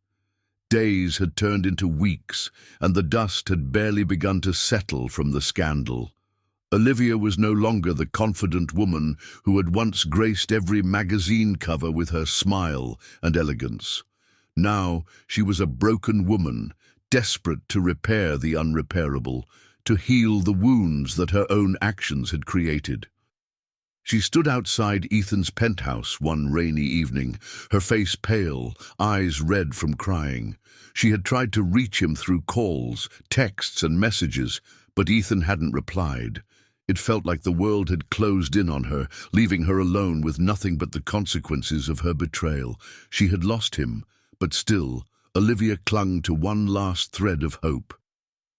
Speaker 1: Days had turned into weeks, and the dust had barely begun to settle from the scandal. Olivia was no longer the confident woman who had once graced every magazine cover with her smile and elegance. Now she was a broken woman, desperate to repair the unrepairable, to heal the wounds that her own actions had created. She stood outside Ethan's penthouse one rainy evening, her face pale, eyes red from crying. She had tried to reach him through calls, texts, and messages, but Ethan hadn't replied. It felt like the world had closed in on her, leaving her alone with nothing but the consequences of her betrayal. She had lost him, but still, Olivia clung to one last thread of hope.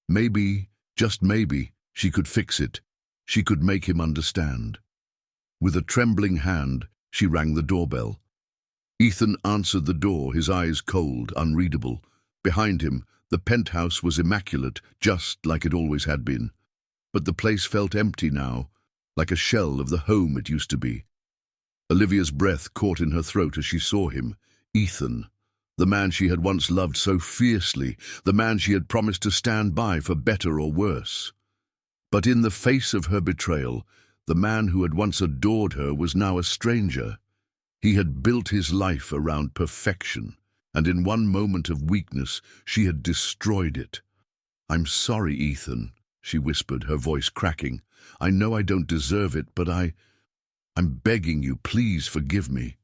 Speaker 1: Maybe, just maybe, she could fix it. She could make him understand. With a trembling hand, she rang the doorbell. Ethan answered the door, his eyes cold, unreadable. Behind him, the penthouse was immaculate, just like it always had been. But the place felt empty now, like a shell of the home it used to be. Olivia's breath caught in her throat as she saw him, Ethan. The man she had once loved so fiercely, the man she had promised to stand by for better or worse. But in the face of her betrayal, the man who had once adored her was now a stranger. He had built his life around perfection, and in one moment of weakness, she had destroyed it. "I'm sorry, Ethan," she whispered, her voice cracking. "I know I don't deserve it, but I'm begging you, please forgive me."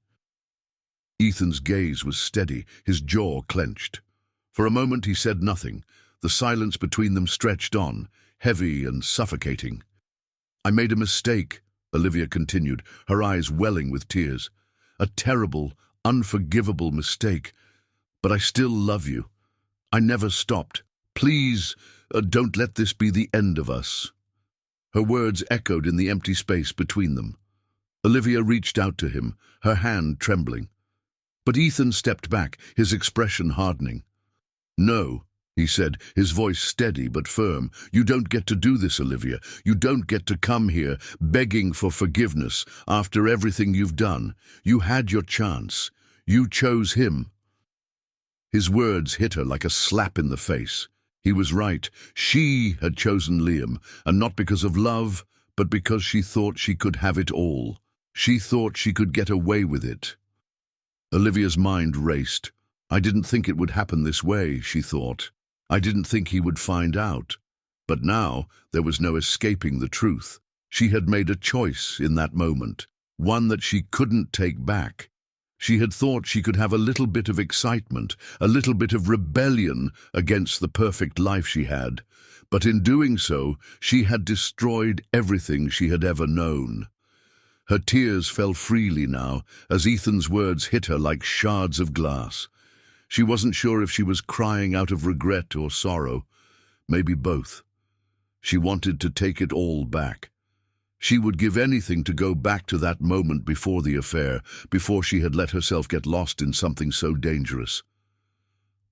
Speaker 1: Ethan's gaze was steady, his jaw clenched. For a moment he said nothing. The silence between them stretched on, heavy and suffocating. "I made a mistake," Olivia continued, her eyes welling with tears. "A terrible, unforgivable mistake. But I still love you. I never stopped. Please, don't let this be the end of us." Her words echoed in the empty space between them. Olivia reached out to him, her hand trembling. But Ethan stepped back, his expression hardening. "No," he said, his voice steady but firm. "You don't get to do this, Olivia. You don't get to come here begging for forgiveness after everything you've done. You had your chance. You chose him." His words hit her like a slap in the face. He was right. She had chosen Liam, and not because of love, but because she thought she could have it all. She thought she could get away with it. Olivia's mind raced. "I didn't think it would happen this way," she thought. "I didn't think he would find out." But now there was no escaping the truth. She had made a choice in that moment, one that she couldn't take back. She had thought she could have a little bit of excitement, a little bit of rebellion against the perfect life she had. But in doing so, she had destroyed everything she had ever known. Her tears fell freely now, as Ethan's words hit her like shards of glass. She wasn't sure if she was crying out of regret or sorrow, maybe both. She wanted to take it all back. She would give anything to go back to that moment before the affair, before she had let herself get lost in something so dangerous.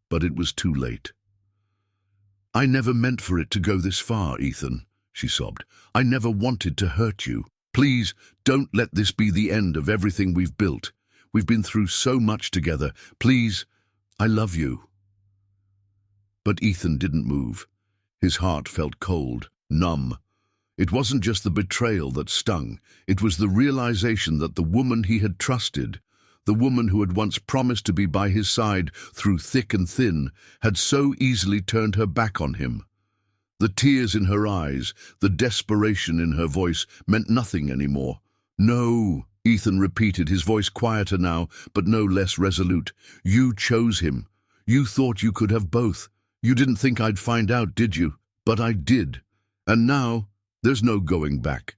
Speaker 1: But it was too late. "I never meant for it to go this far, Ethan," she sobbed. "I never wanted to hurt you. Please, don't let this be the end of everything we've built. We've been through so much together. Please, I love you." But Ethan didn't move. His heart felt cold, numb. It wasn't just the betrayal that stung. It was the realization that the woman he had trusted, the woman who had once promised to be by his side through thick and thin, had so easily turned her back on him. The tears in her eyes, the desperation in her voice meant nothing anymore. "No," Ethan repeated, his voice quieter now, but no less resolute. "You chose him. You thought you could have both. You didn't think I'd find out, did you? But I did. And now, there's no going back."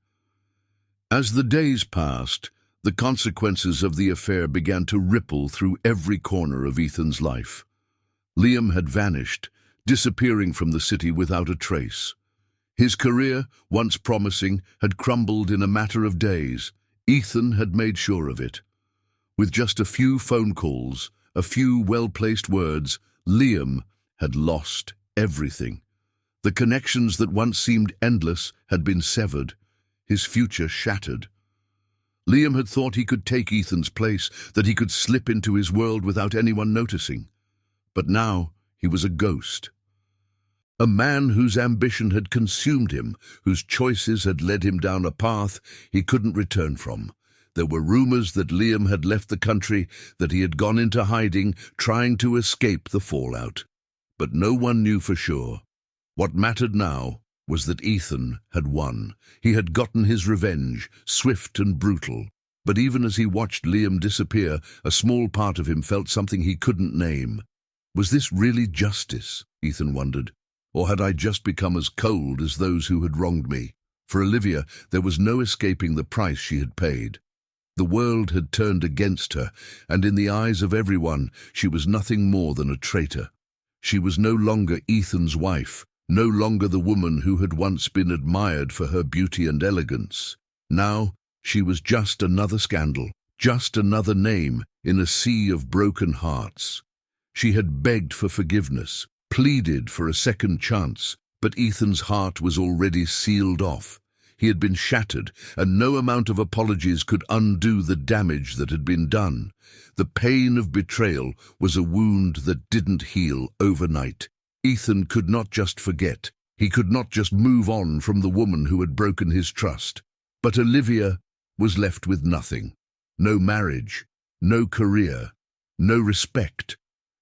Speaker 1: As the days passed, the consequences of the affair began to ripple through every corner of Ethan's life. Liam had vanished, disappearing from the city without a trace. His career, once promising, had crumbled in a matter of days. Ethan had made sure of it. With just a few phone calls, a few well-placed words, Liam had lost everything. The connections that once seemed endless had been severed, his future shattered. Liam had thought he could take Ethan's place, that he could slip into his world without anyone noticing. But now he was a ghost. A man whose ambition had consumed him, whose choices had led him down a path he couldn't return from. There were rumors that Liam had left the country, that he had gone into hiding, trying to escape the fallout. But no one knew for sure. What mattered now was that Ethan had won. He had gotten his revenge, swift and brutal. But even as he watched Liam disappear, a small part of him felt something he couldn't name. Was this really justice, Ethan wondered? Or had I just become as cold as those who had wronged me? For Olivia, there was no escaping the price she had paid. The world had turned against her, and in the eyes of everyone, she was nothing more than a traitor. She was no longer Ethan's wife, no longer the woman who had once been admired for her beauty and elegance. Now, she was just another scandal, just another name in a sea of broken hearts. She had begged for forgiveness, pleaded for a second chance, but Ethan's heart was already sealed off. He had been shattered, and no amount of apologies could undo the damage that had been done. The pain of betrayal was a wound that didn't heal overnight. Ethan could not just forget. He could not just move on from the woman who had broken his trust. But Olivia was left with nothing. No marriage, no career, no respect.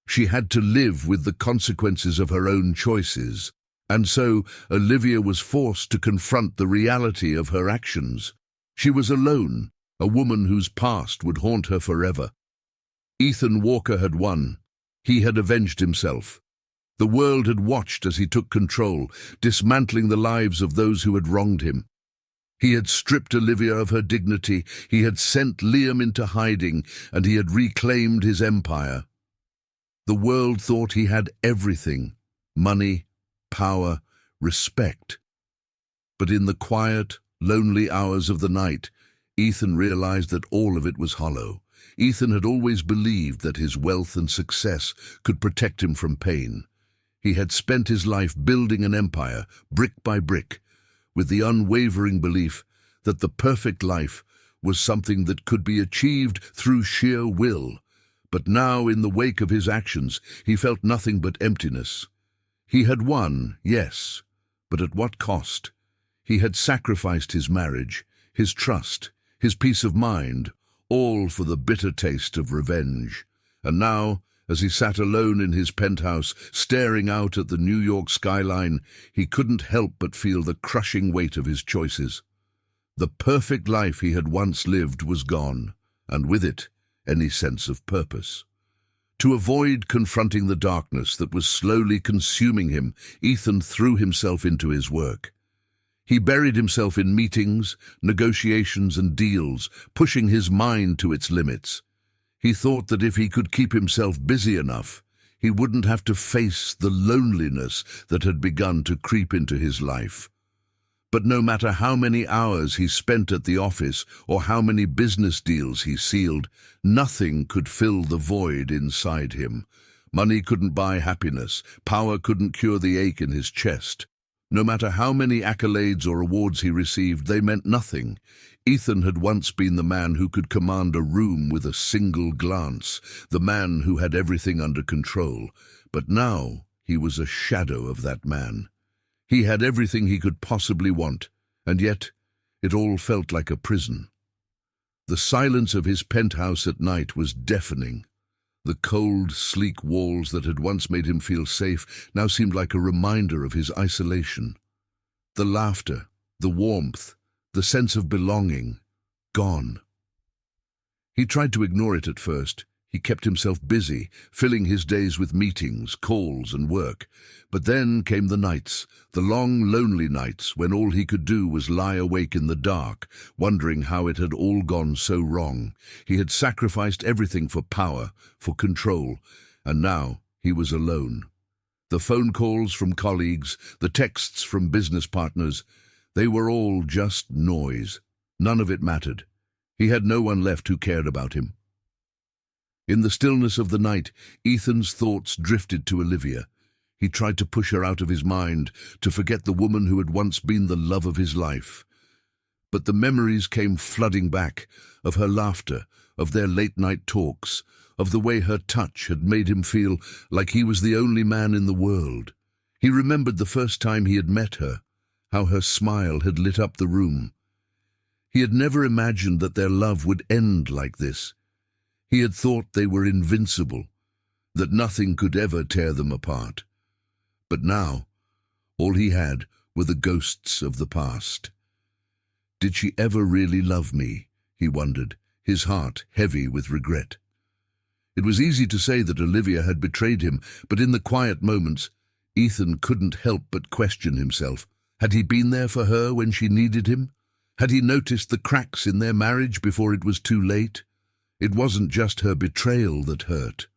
Speaker 1: She had to live with the consequences of her own choices. And so Olivia was forced to confront the reality of her actions. She was alone, a woman whose past would haunt her forever. Ethan Walker had won. He had avenged himself. The world had watched as he took control, dismantling the lives of those who had wronged him. He had stripped Olivia of her dignity, he had sent Liam into hiding, and he had reclaimed his empire. The world thought he had everything: money, power, respect. But in the quiet, lonely hours of the night, Ethan realized that all of it was hollow. Ethan had always believed that his wealth and success could protect him from pain. He had spent his life building an empire, brick by brick, with the unwavering belief that the perfect life was something that could be achieved through sheer will. But now, in the wake of his actions, he felt nothing but emptiness. He had won, yes, but at what cost? He had sacrificed his marriage, his trust, his peace of mind, all for the bitter taste of revenge. And now, as he sat alone in his penthouse, staring out at the New York skyline, he couldn't help but feel the crushing weight of his choices. The perfect life he had once lived was gone, and with it, any sense of purpose. To avoid confronting the darkness that was slowly consuming him, Ethan threw himself into his work. He buried himself in meetings, negotiations, and deals, pushing his mind to its limits. He thought that if he could keep himself busy enough, he wouldn't have to face the loneliness that had begun to creep into his life. But no matter how many hours he spent at the office or how many business deals he sealed, nothing could fill the void inside him. Money couldn't buy happiness. Power couldn't cure the ache in his chest. No matter how many accolades or awards he received, they meant nothing. Ethan had once been the man who could command a room with a single glance, the man who had everything under control. But now he was a shadow of that man. He had everything he could possibly want, and yet it all felt like a prison. The silence of his penthouse at night was deafening. The cold, sleek walls that had once made him feel safe now seemed like a reminder of his isolation. The laughter, the warmth, the sense of belonging, gone. He tried to ignore it at first. He kept himself busy, filling his days with meetings, calls, and work. But then came the nights, the long, lonely nights, when all he could do was lie awake in the dark, wondering how it had all gone so wrong. He had sacrificed everything for power, for control, and now he was alone. The phone calls from colleagues, the texts from business partners, they were all just noise. None of it mattered. He had no one left who cared about him. In the stillness of the night, Ethan's thoughts drifted to Olivia. He tried to push her out of his mind, to forget the woman who had once been the love of his life. But the memories came flooding back, of her laughter, of their late-night talks, of the way her touch had made him feel like he was the only man in the world. He remembered the first time he had met her, how her smile had lit up the room. He had never imagined that their love would end like this. He had thought they were invincible, that nothing could ever tear them apart. But now, all he had were the ghosts of the past. Did she ever really love me? He wondered, his heart heavy with regret. It was easy to say that Olivia had betrayed him, but in the quiet moments, Ethan couldn't help but question himself. Had he been there for her when she needed him? Had he noticed the cracks in their marriage before it was too late? It wasn't just her betrayal that hurt.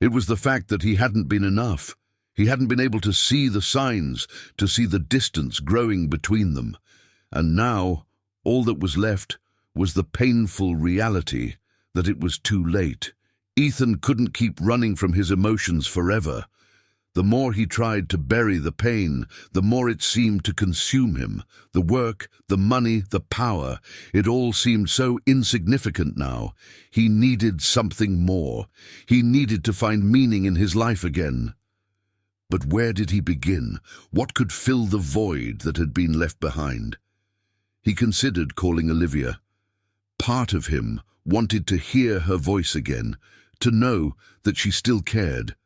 Speaker 1: It was the fact that he hadn't been enough. He hadn't been able to see the signs, to see the distance growing between them. And now, all that was left was the painful reality that it was too late. Ethan couldn't keep running from his emotions forever. The more he tried to bury the pain, the more it seemed to consume him. The work, the money, the power, it all seemed so insignificant now. He needed something more. He needed to find meaning in his life again. But where did he begin? What could fill the void that had been left behind? He considered calling Olivia. Part of him wanted to hear her voice again, to know that she still cared.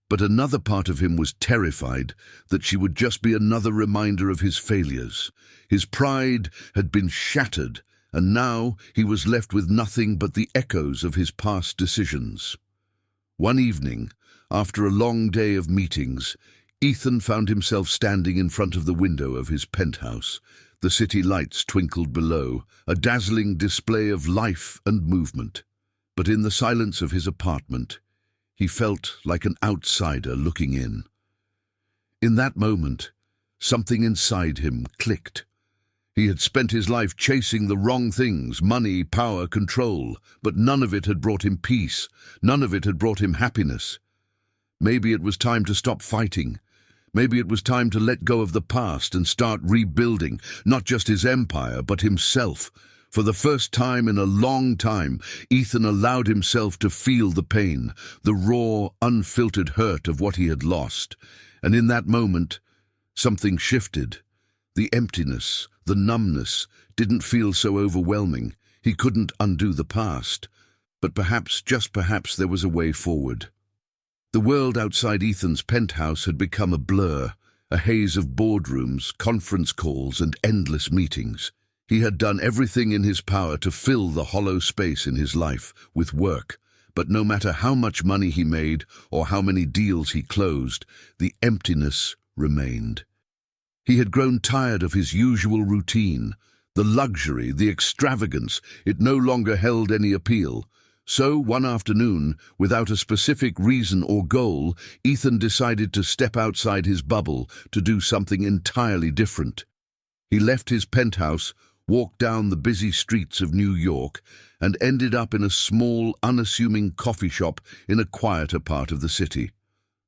Speaker 1: But another part of him was terrified that she would just be another reminder of his failures. His pride had been shattered, and now he was left with nothing but the echoes of his past decisions. One evening, after a long day of meetings, Ethan found himself standing in front of the window of his penthouse. The city lights twinkled below, a dazzling display of life and movement. But in the silence of his apartment, he felt like an outsider looking in. In that moment, something inside him clicked. He had spent his life chasing the wrong things, money, power, control, but none of it had brought him peace. None of it had brought him happiness. Maybe it was time to stop fighting. Maybe it was time to let go of the past and start rebuilding, not just his empire, but himself. For the first time in a long time, Ethan allowed himself to feel the pain, the raw, unfiltered hurt of what he had lost. And in that moment, something shifted. The emptiness, the numbness, didn't feel so overwhelming. He couldn't undo the past. But perhaps, just perhaps, there was a way forward. The world outside Ethan's penthouse had become a blur, a haze of boardrooms, conference calls, and endless meetings. He had done everything in his power to fill the hollow space in his life with work, but no matter how much money he made or how many deals he closed, the emptiness remained. He had grown tired of his usual routine. The luxury, the extravagance, it no longer held any appeal. So, one afternoon, without a specific reason or goal, Ethan decided to step outside his bubble to do something entirely different. He left his penthouse, walked down the busy streets of New York, and ended up in a small, unassuming coffee shop in a quieter part of the city.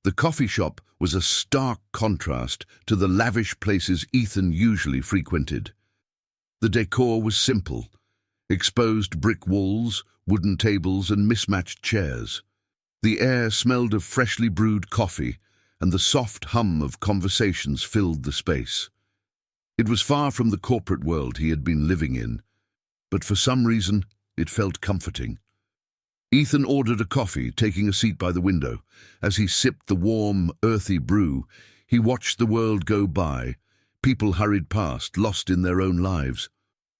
Speaker 1: The coffee shop was a stark contrast to the lavish places Ethan usually frequented. The decor was simple: exposed brick walls, wooden tables, and mismatched chairs. The air smelled of freshly brewed coffee, and the soft hum of conversations filled the space. It was far from the corporate world he had been living in. but for some reason it felt comforting. Ethan ordered a coffee, taking a seat by the window. As he sipped the warm, earthy brew, he watched the world go by. People hurried past, lost in their own lives.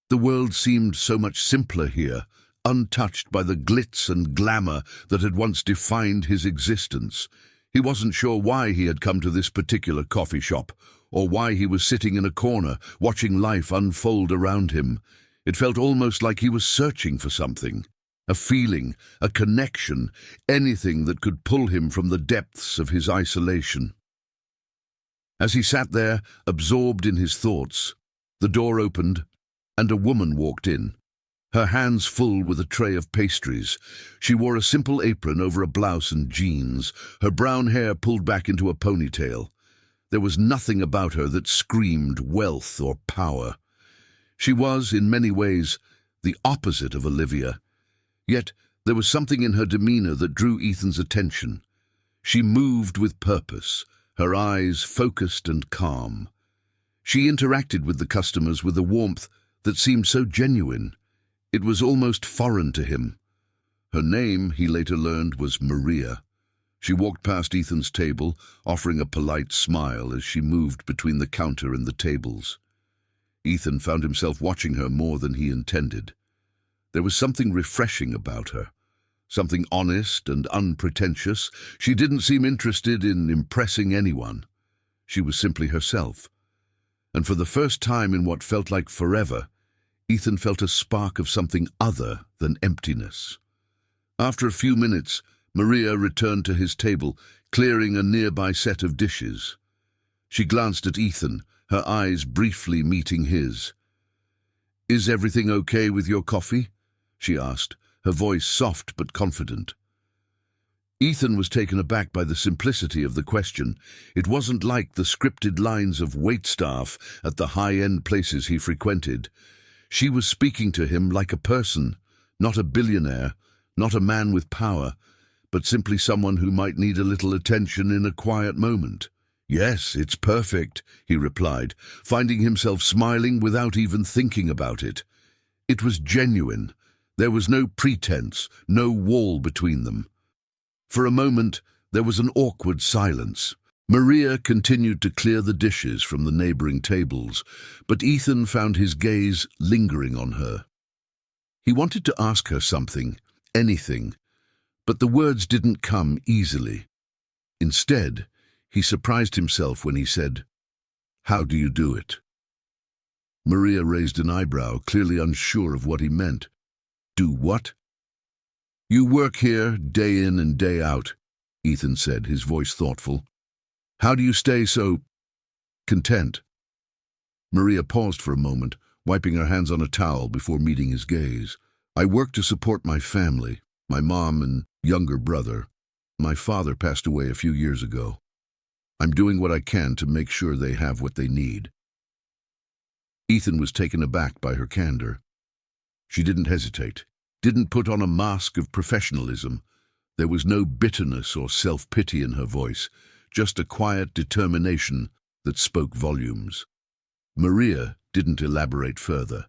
Speaker 1: The world seemed so much simpler here, untouched by the glitz and glamour that had once defined his existence. He wasn't sure why he had come to this particular coffee shop, or why he was sitting in a corner, watching life unfold around him. It felt almost like he was searching for something. A feeling, a connection, anything that could pull him from the depths of his isolation. As he sat there, absorbed in his thoughts, the door opened, and a woman walked in, her hands full with a tray of pastries. She wore a simple apron over a blouse and jeans, her brown hair pulled back into a ponytail. There was nothing about her that screamed wealth or power. She was, in many ways, the opposite of Olivia. Yet there was something in her demeanor that drew Ethan's attention. She moved with purpose, her eyes focused and calm. She interacted with the customers with a warmth that seemed so genuine. It was almost foreign to him. Her name, he later learned, was Maria. She walked past Ethan's table, offering a polite smile as she moved between the counter and the tables. Ethan found himself watching her more than he intended. There was something refreshing about her, something honest and unpretentious. She didn't seem interested in impressing anyone. She was simply herself. And for the first time in what felt like forever, Ethan felt a spark of something other than emptiness. After a few minutes, Maria returned to his table, clearing a nearby set of dishes. She glanced at Ethan, her eyes briefly meeting his. "Is everything okay with your coffee?" she asked, her voice soft but confident. Ethan was taken aback by the simplicity of the question. It wasn't like the scripted lines of waitstaff at the high-end places he frequented. She was speaking to him like a person, not a billionaire, not a man with power, but simply someone who might need a little attention in a quiet moment. "Yes, it's perfect," he replied, finding himself smiling without even thinking about it. It was genuine. There was no pretense, no wall between them. For a moment, there was an awkward silence. Maria continued to clear the dishes from the neighboring tables, but Ethan found his gaze lingering on her. He wanted to ask her something, anything, but the words didn't come easily. Instead, he surprised himself when he said, "How do you do it?" Maria raised an eyebrow, clearly unsure of what he meant. "Do what?" "You work here, day in and day out," Ethan said, his voice thoughtful. "How do you stay so content?" Maria paused for a moment, wiping her hands on a towel before meeting his gaze. "I work to support my family, my mom and younger brother. My father passed away a few years ago. I'm doing what I can to make sure they have what they need." Ethan was taken aback by her candor. She didn't hesitate, didn't put on a mask of professionalism. There was no bitterness or self-pity in her voice, just a quiet determination that spoke volumes. Maria didn't elaborate further,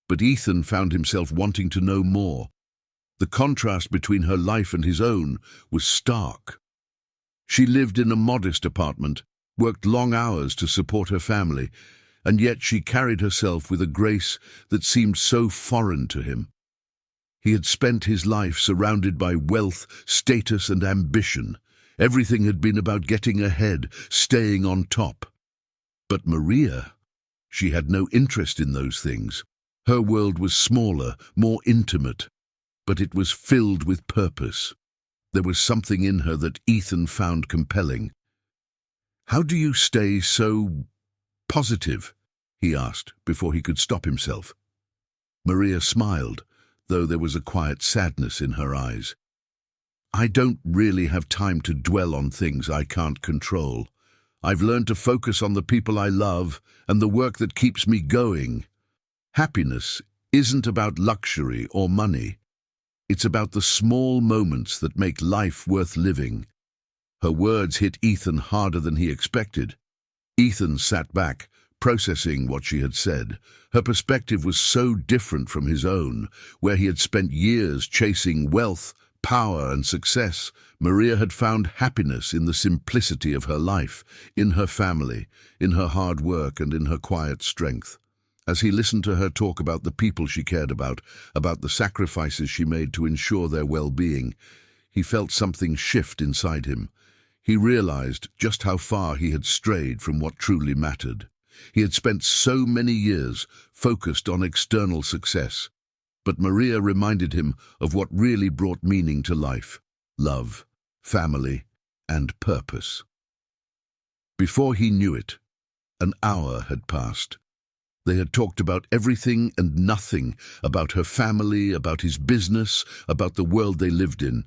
Speaker 1: but Ethan found himself wanting to know more. The contrast between her life and his own was stark. She lived in a modest apartment, worked long hours to support her family, and yet she carried herself with a grace that seemed so foreign to him. He had spent his life surrounded by wealth, status, and ambition. Everything had been about getting ahead, staying on top. But Maria, she had no interest in those things. Her world was smaller, more intimate, but it was filled with purpose. There was something in her that Ethan found compelling. "How do you stay so positive?" he asked before he could stop himself. Maria smiled, though there was a quiet sadness in her eyes. "I don't really have time to dwell on things I can't control. I've learned to focus on the people I love and the work that keeps me going. Happiness isn't about luxury or money. It's about the small moments that make life worth living." Her words hit Ethan harder than he expected. Ethan sat back, processing what she had said. Her perspective was so different from his own, where he had spent years chasing wealth, power, and success. Maria had found happiness in the simplicity of her life, in her family, in her hard work, and in her quiet strength. As he listened to her talk about the people she cared about the sacrifices she made to ensure their well-being, he felt something shift inside him. He realized just how far he had strayed from what truly mattered. He had spent so many years focused on external success, but Maria reminded him of what really brought meaning to life: love, family, and purpose. Before he knew it, an hour had passed. They had talked about everything and nothing, about her family, about his business, about the world they lived in.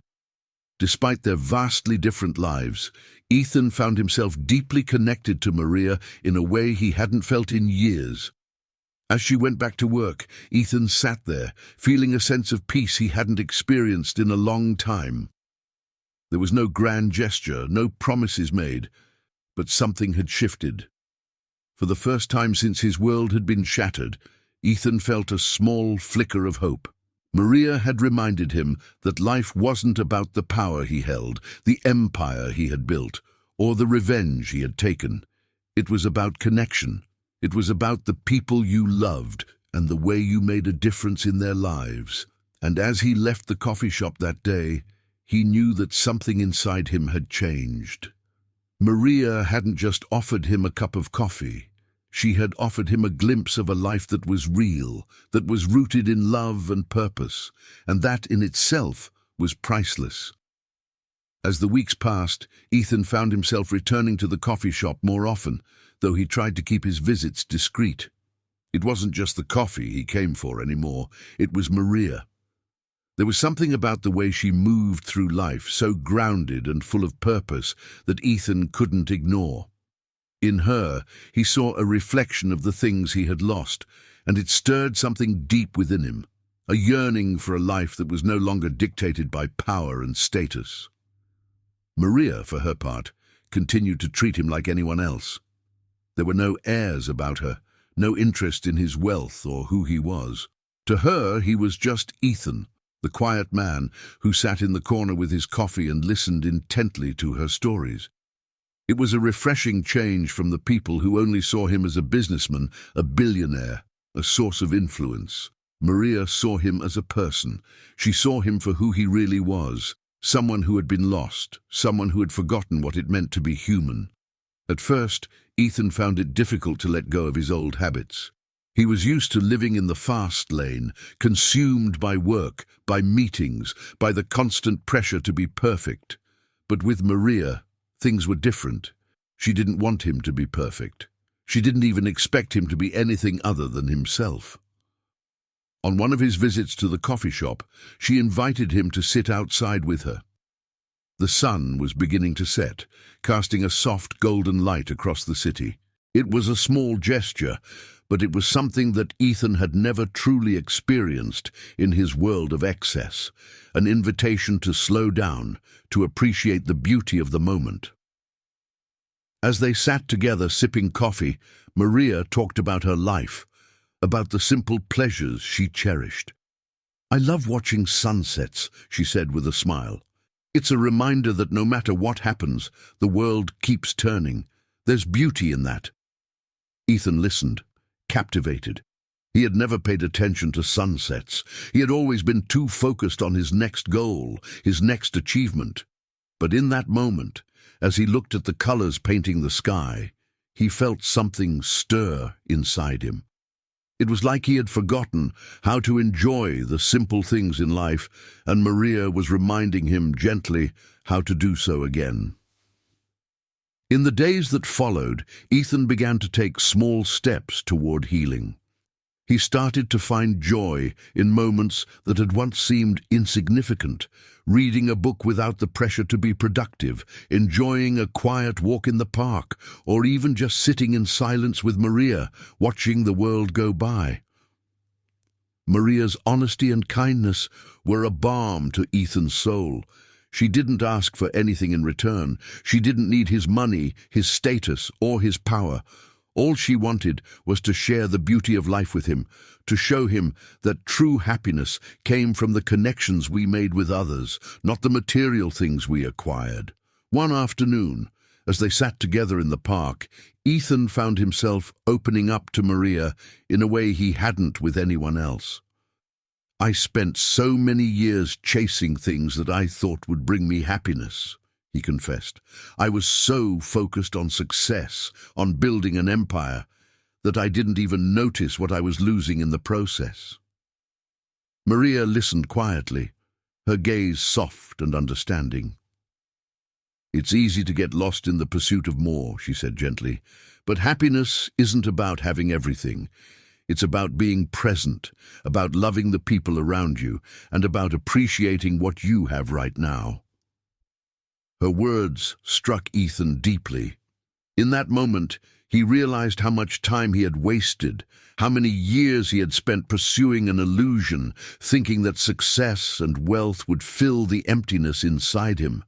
Speaker 1: Despite their vastly different lives, Ethan found himself deeply connected to Maria in a way he hadn't felt in years. As she went back to work, Ethan sat there, feeling a sense of peace he hadn't experienced in a long time. There was no grand gesture, no promises made, but something had shifted. For the first time since his world had been shattered, Ethan felt a small flicker of hope. Maria had reminded him that life wasn't about the power he held, the empire he had built, or the revenge he had taken. It was about connection. It was about the people you loved and the way you made a difference in their lives. And as he left the coffee shop that day, he knew that something inside him had changed. Maria hadn't just offered him a cup of coffee. She had offered him a glimpse of a life that was real, that was rooted in love and purpose, and that in itself was priceless. As the weeks passed, Ethan found himself returning to the coffee shop more often, though he tried to keep his visits discreet. It wasn't just the coffee he came for anymore, it was Maria. There was something about the way she moved through life, so grounded and full of purpose, that Ethan couldn't ignore. In her, he saw a reflection of the things he had lost, and it stirred something deep within him, a yearning for a life that was no longer dictated by power and status. Maria, for her part, continued to treat him like anyone else. There were no airs about her, no interest in his wealth or who he was. To her, he was just Ethan, the quiet man who sat in the corner with his coffee and listened intently to her stories. It was a refreshing change from the people who only saw him as a businessman, a billionaire, a source of influence. Maria saw him as a person. She saw him for who he really was, someone who had been lost, someone who had forgotten what it meant to be human. At first, Ethan found it difficult to let go of his old habits. He was used to living in the fast lane, consumed by work, by meetings, by the constant pressure to be perfect. But with Maria, things were different. She didn't want him to be perfect. She didn't even expect him to be anything other than himself. On one of his visits to the coffee shop, she invited him to sit outside with her. The sun was beginning to set, casting a soft golden light across the city. It was a small gesture, but it was something that Ethan had never truly experienced in his world of excess, an invitation to slow down, to appreciate the beauty of the moment. As they sat together sipping coffee, Maria talked about her life, about the simple pleasures she cherished. "I love watching sunsets," she said with a smile. "It's a reminder that no matter what happens, the world keeps turning. There's beauty in that." Ethan listened, captivated. He had never paid attention to sunsets. He had always been too focused on his next goal, his next achievement. But in that moment, as he looked at the colors painting the sky, he felt something stir inside him. It was like he had forgotten how to enjoy the simple things in life, and Maria was reminding him gently how to do so again. In the days that followed, Ethan began to take small steps toward healing. He started to find joy in moments that had once seemed insignificant, reading a book without the pressure to be productive, enjoying a quiet walk in the park, or even just sitting in silence with Maria, watching the world go by. Maria's honesty and kindness were a balm to Ethan's soul. She didn't ask for anything in return. She didn't need his money, his status, or his power. All she wanted was to share the beauty of life with him, to show him that true happiness came from the connections we made with others, not the material things we acquired. One afternoon, as they sat together in the park, Ethan found himself opening up to Maria in a way he hadn't with anyone else. "I spent so many years chasing things that I thought would bring me happiness," he confessed. "I was so focused on success, on building an empire, that I didn't even notice what I was losing in the process." Maria listened quietly, her gaze soft and understanding. "It's easy to get lost in the pursuit of more," she said gently, "but happiness isn't about having everything. It's about being present, about loving the people around you, and about appreciating what you have right now." Her words struck Ethan deeply. In that moment, he realized how much time he had wasted, how many years he had spent pursuing an illusion, thinking that success and wealth would fill the emptiness inside him.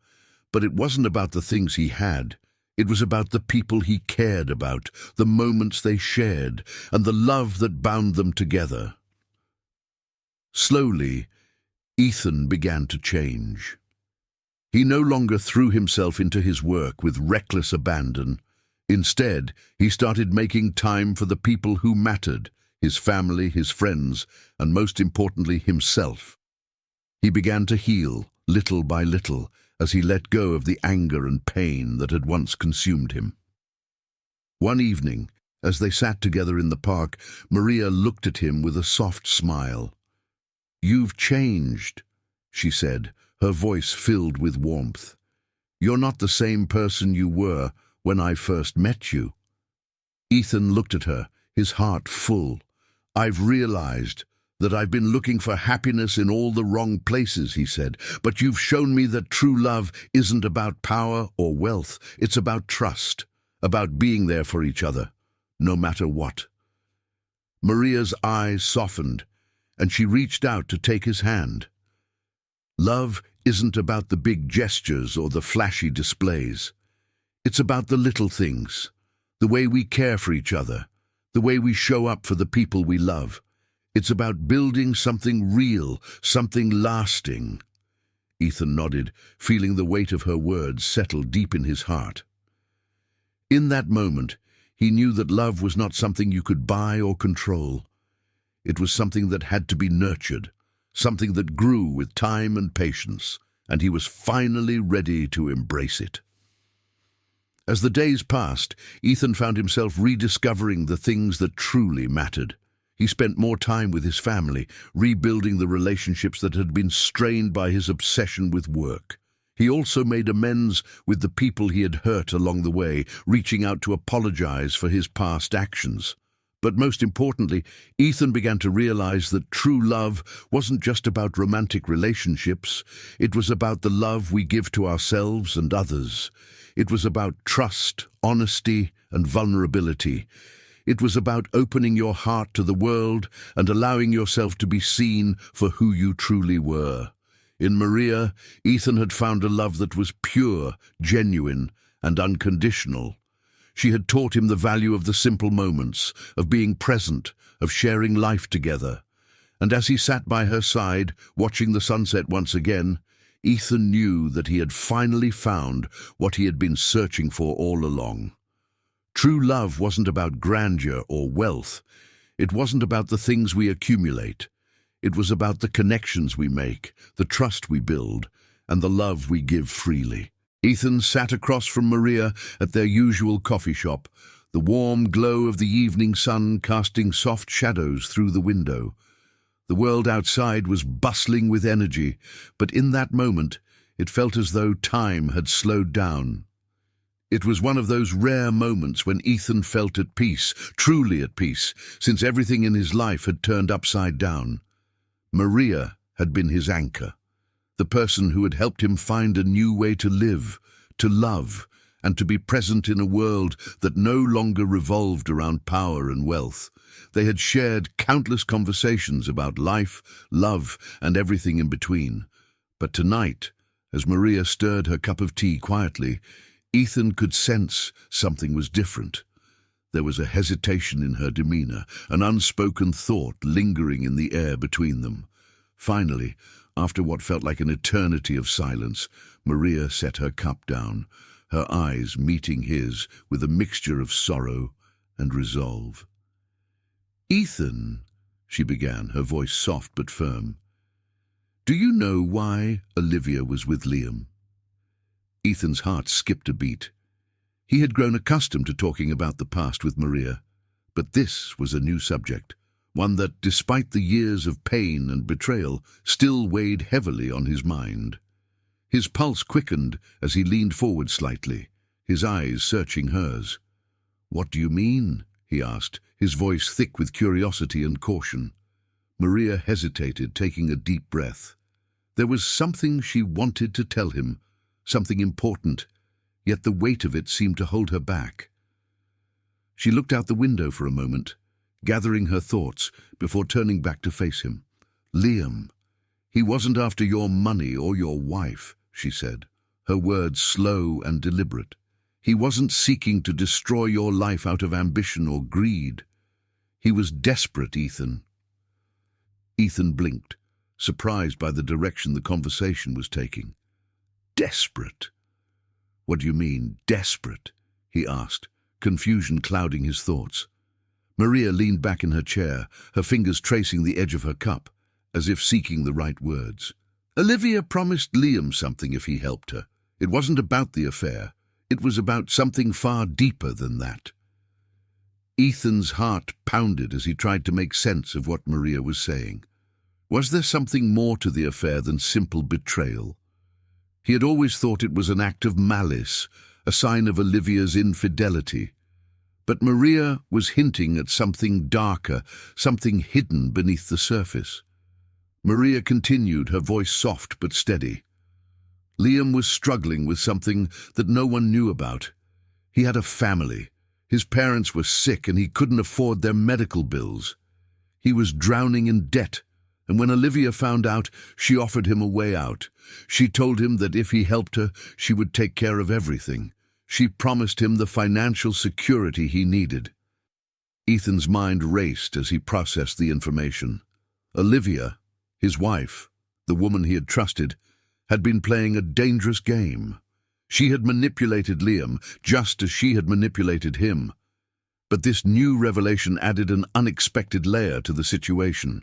Speaker 1: But it wasn't about the things he had. It was about the people he cared about, the moments they shared, and the love that bound them together. Slowly, Ethan began to change. He no longer threw himself into his work with reckless abandon. Instead, he started making time for the people who mattered, his family, his friends, and most importantly, himself. He began to heal, little by little, as he let go of the anger and pain that had once consumed him. One evening, as they sat together in the park, Maria looked at him with a soft smile. "You've changed," she said, her voice filled with warmth. "You're not the same person you were when I first met you." Ethan looked at her, his heart full. "I've realized that I've been looking for happiness in all the wrong places," he said, "but you've shown me that true love isn't about power or wealth. It's about trust, about being there for each other, no matter what." Maria's eyes softened, and she reached out to take his hand. Love isn't about the big gestures or the flashy displays. It's about the little things, the way we care for each other, the way we show up for the people we love. It's about building something real, something lasting. Ethan nodded, feeling the weight of her words settle deep in his heart. In that moment, he knew that love was not something you could buy or control. It was something that had to be nurtured, something that grew with time and patience, and he was finally ready to embrace it. As the days passed, Ethan found himself rediscovering the things that truly mattered. He spent more time with his family, rebuilding the relationships that had been strained by his obsession with work. He also made amends with the people he had hurt along the way, reaching out to apologize for his past actions. But most importantly, Ethan began to realize that true love wasn't just about romantic relationships. It was about the love we give to ourselves and others. It was about trust, honesty, and vulnerability. It was about opening your heart to the world and allowing yourself to be seen for who you truly were. In Maria, Ethan had found a love that was pure, genuine, and unconditional. She had taught him the value of the simple moments, of being present, of sharing life together. And as he sat by her side, watching the sunset once again, Ethan knew that he had finally found what he had been searching for all along. True love wasn't about grandeur or wealth. It wasn't about the things we accumulate. It was about the connections we make, the trust we build, and the love we give freely. Ethan sat across from Maria at their usual coffee shop, the warm glow of the evening sun casting soft shadows through the window. The world outside was bustling with energy, but in that moment it felt as though time had slowed down. It was one of those rare moments when Ethan felt at peace, truly at peace, since everything in his life had turned upside down. Maria had been his anchor, the person who had helped him find a new way to live, to love, and to be present in a world that no longer revolved around power and wealth. They had shared countless conversations about life, love, and everything in between. But tonight, as Maria stirred her cup of tea quietly, Ethan could sense something was different. There was a hesitation in her demeanor, an unspoken thought lingering in the air between them. Finally, after what felt like an eternity of silence, Maria set her cup down, her eyes meeting his with a mixture of sorrow and resolve. "Ethan," she began, her voice soft but firm, "do you know why Olivia was with Liam?" Ethan's heart skipped a beat. He had grown accustomed to talking about the past with Maria, but this was a new subject, one that, despite the years of pain and betrayal, still weighed heavily on his mind. His pulse quickened as he leaned forward slightly, his eyes searching hers. "What do you mean?" he asked, his voice thick with curiosity and caution. Maria hesitated, taking a deep breath. There was something she wanted to tell him, something important, yet the weight of it seemed to hold her back. She looked out the window for a moment, gathering her thoughts before turning back to face him. "Liam, he wasn't after your money or your wife," she said, her words slow and deliberate. "He wasn't seeking to destroy your life out of ambition or greed. He was desperate, Ethan." Ethan blinked, surprised by the direction the conversation was taking. "Desperate? What do you mean, desperate?" he asked, confusion clouding his thoughts. Maria leaned back in her chair, her fingers tracing the edge of her cup, as if seeking the right words. "Olivia promised Liam something if he helped her. It wasn't about the affair. It was about something far deeper than that." Ethan's heart pounded as he tried to make sense of what Maria was saying. Was there something more to the affair than simple betrayal? He had always thought it was an act of malice, a sign of Olivia's infidelity. But Maria was hinting at something darker, something hidden beneath the surface. Maria continued, her voice soft but steady. Liam was struggling with something that no one knew about. He had a family. His parents were sick and he couldn't afford their medical bills. He was drowning in debt, and when Olivia found out, she offered him a way out. She told him that if he helped her, she would take care of everything. She promised him the financial security he needed. Ethan's mind raced as he processed the information. Olivia, his wife, the woman he had trusted, had been playing a dangerous game. She had manipulated Liam just as she had manipulated him. But this new revelation added an unexpected layer to the situation.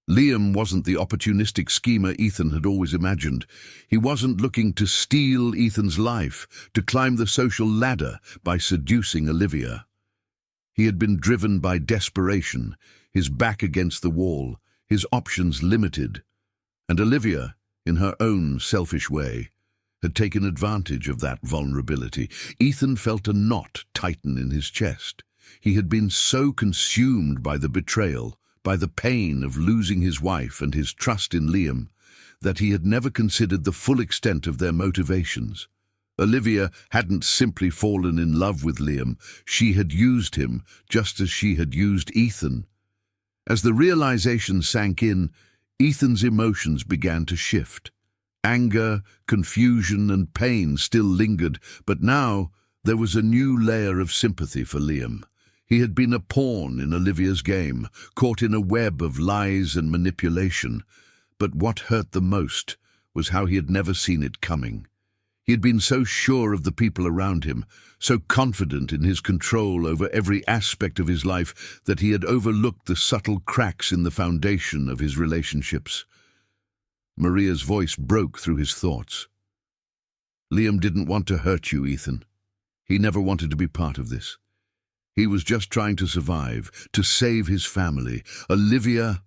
Speaker 1: Liam wasn't the opportunistic schemer Ethan had always imagined. He wasn't looking to steal Ethan's life, to climb the social ladder by seducing Olivia. He had been driven by desperation, his back against the wall, his options limited. And Olivia, in her own selfish way, had taken advantage of that vulnerability. Ethan felt a knot tighten in his chest. He had been so consumed by the betrayal, by the pain of losing his wife and his trust in Liam, that he had never considered the full extent of their motivations. Olivia hadn't simply fallen in love with Liam, she had used him just as she had used Ethan. As the realization sank in, Ethan's emotions began to shift. Anger, confusion, and pain still lingered, but now there was a new layer of sympathy for Liam. He had been a pawn in Olivia's game, caught in a web of lies and manipulation. But what hurt the most was how he had never seen it coming. He had been so sure of the people around him, so confident in his control over every aspect of his life, that he had overlooked the subtle cracks in the foundation of his relationships. Maria's voice broke through his thoughts. "Liam didn't want to hurt you, Ethan. He never wanted to be part of this. He was just trying to survive, to save his family. Olivia..."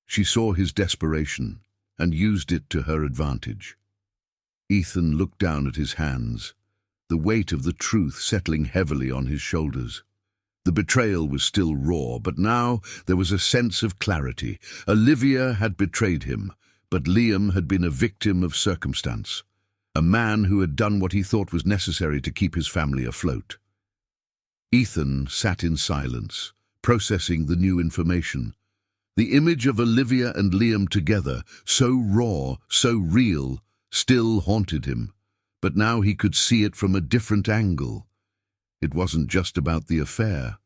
Speaker 1: She saw his desperation and used it to her advantage. Ethan looked down at his hands, the weight of the truth settling heavily on his shoulders. The betrayal was still raw, but now there was a sense of clarity. Olivia had betrayed him, but Liam had been a victim of circumstance, a man who had done what he thought was necessary to keep his family afloat. Ethan sat in silence, processing the new information. The image of Olivia and Liam together, so raw, so real, still haunted him, but now he could see it from a different angle. It wasn't just about the affair.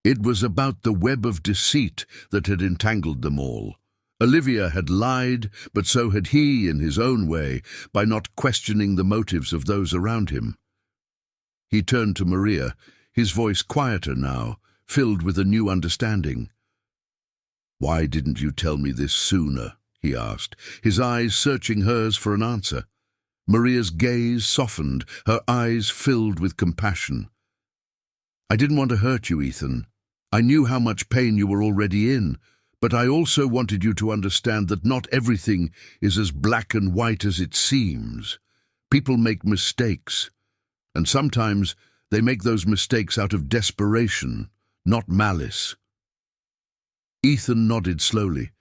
Speaker 1: It was about the web of deceit that had entangled them all. Olivia had lied, but so had he in his own way, by not questioning the motives of those around him. He turned to Maria, his voice quieter now, filled with a new understanding. "Why didn't you tell me this sooner?" he asked, his eyes searching hers for an answer. Maria's gaze softened, her eyes filled with compassion. "I didn't want to hurt you, Ethan. I knew how much pain you were already in, but I also wanted you to understand that not everything is as black and white as it seems. People make mistakes, and sometimes they make those mistakes out of desperation, not malice." Ethan nodded slowly,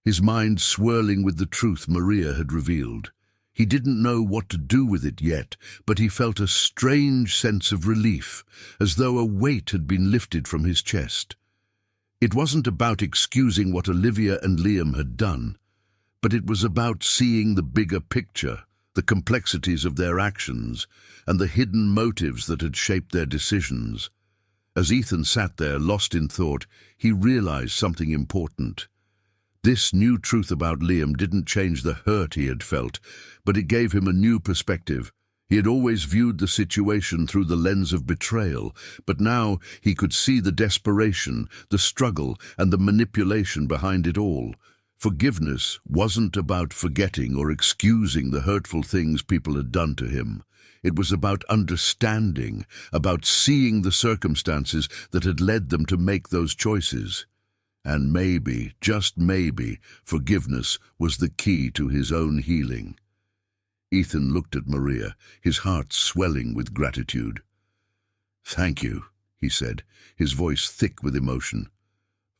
Speaker 1: his mind swirling with the truth Maria had revealed. He didn't know what to do with it yet, but he felt a strange sense of relief, as though a weight had been lifted from his chest. It wasn't about excusing what Olivia and Liam had done, but it was about seeing the bigger picture, the complexities of their actions, and the hidden motives that had shaped their decisions. As Ethan sat there, lost in thought, he realized something important. This new truth about Liam didn't change the hurt he had felt, but it gave him a new perspective. He had always viewed the situation through the lens of betrayal, but now he could see the desperation, the struggle, and the manipulation behind it all. Forgiveness wasn't about forgetting or excusing the hurtful things people had done to him. It was about understanding, about seeing the circumstances that had led them to make those choices. And maybe, just maybe, forgiveness was the key to his own healing. Ethan looked at Maria, his heart swelling with gratitude. "Thank you," he said, his voice thick with emotion,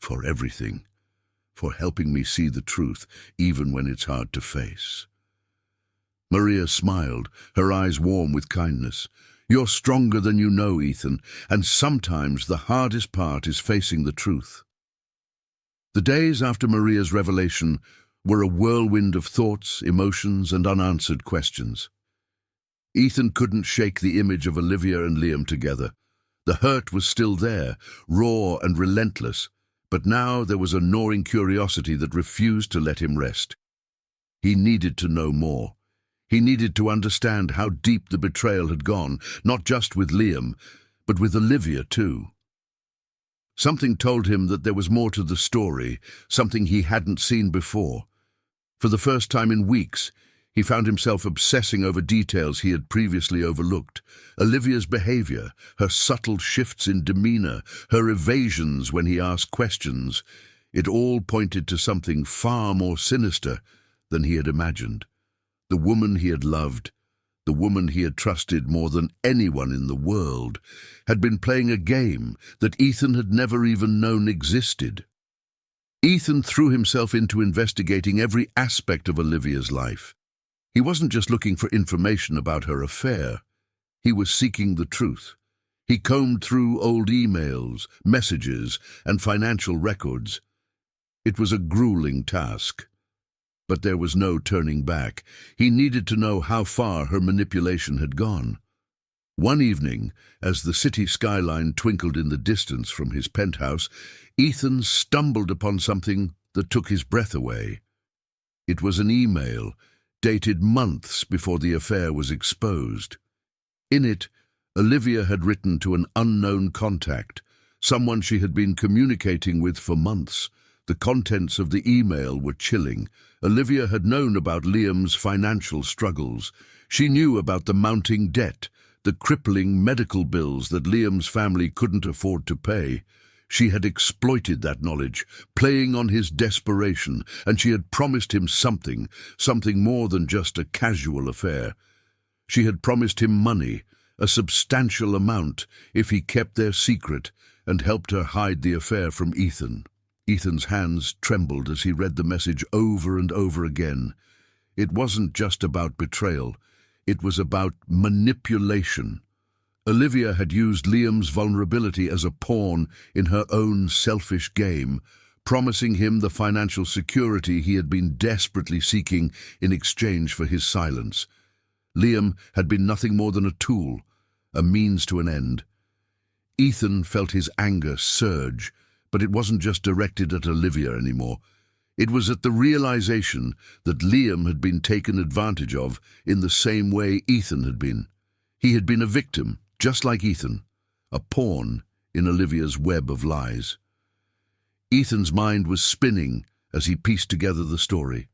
Speaker 1: "for everything, for helping me see the truth, even when it's hard to face." Maria smiled, her eyes warm with kindness. "You're stronger than you know, Ethan, and sometimes the hardest part is facing the truth." The days after Maria's revelation were a whirlwind of thoughts, emotions, and unanswered questions. Ethan couldn't shake the image of Olivia and Liam together. The hurt was still there, raw and relentless, but now there was a gnawing curiosity that refused to let him rest. He needed to know more. He needed to understand how deep the betrayal had gone, not just with Liam, but with Olivia too. Something told him that there was more to the story, something he hadn't seen before. For the first time in weeks, he found himself obsessing over details he had previously overlooked. Olivia's behavior, her subtle shifts in demeanor, her evasions when he asked questions, it all pointed to something far more sinister than he had imagined. The woman he had loved, the woman he had trusted more than anyone in the world, had been playing a game that Ethan had never even known existed. Ethan threw himself into investigating every aspect of Olivia's life. He wasn't just looking for information about her affair. He was seeking the truth. He combed through old emails, messages, and financial records. It was a grueling task. But there was no turning back. He needed to know how far her manipulation had gone. One evening, as the city skyline twinkled in the distance from his penthouse, Ethan stumbled upon something that took his breath away. It was an email, dated months before the affair was exposed. In it, Olivia had written to an unknown contact, someone she had been communicating with for months. The contents of the email were chilling. Olivia had known about Liam's financial struggles. She knew about the mounting debt, the crippling medical bills that Liam's family couldn't afford to pay. She had exploited that knowledge, playing on his desperation, and she had promised him something more than just a casual affair. She had promised him money, a substantial amount, if he kept their secret and helped her hide the affair from Ethan. Ethan's hands trembled as he read the message over and over again. It wasn't just about betrayal. It was about manipulation. Olivia had used Liam's vulnerability as a pawn in her own selfish game, promising him the financial security he had been desperately seeking in exchange for his silence. Liam had been nothing more than a tool, a means to an end. Ethan felt his anger surge, but it wasn't just directed at Olivia anymore. It was at the realization that Liam had been taken advantage of in the same way Ethan had been. He had been a victim, just like Ethan, a pawn in Olivia's web of lies. Ethan's mind was spinning as he pieced together the story.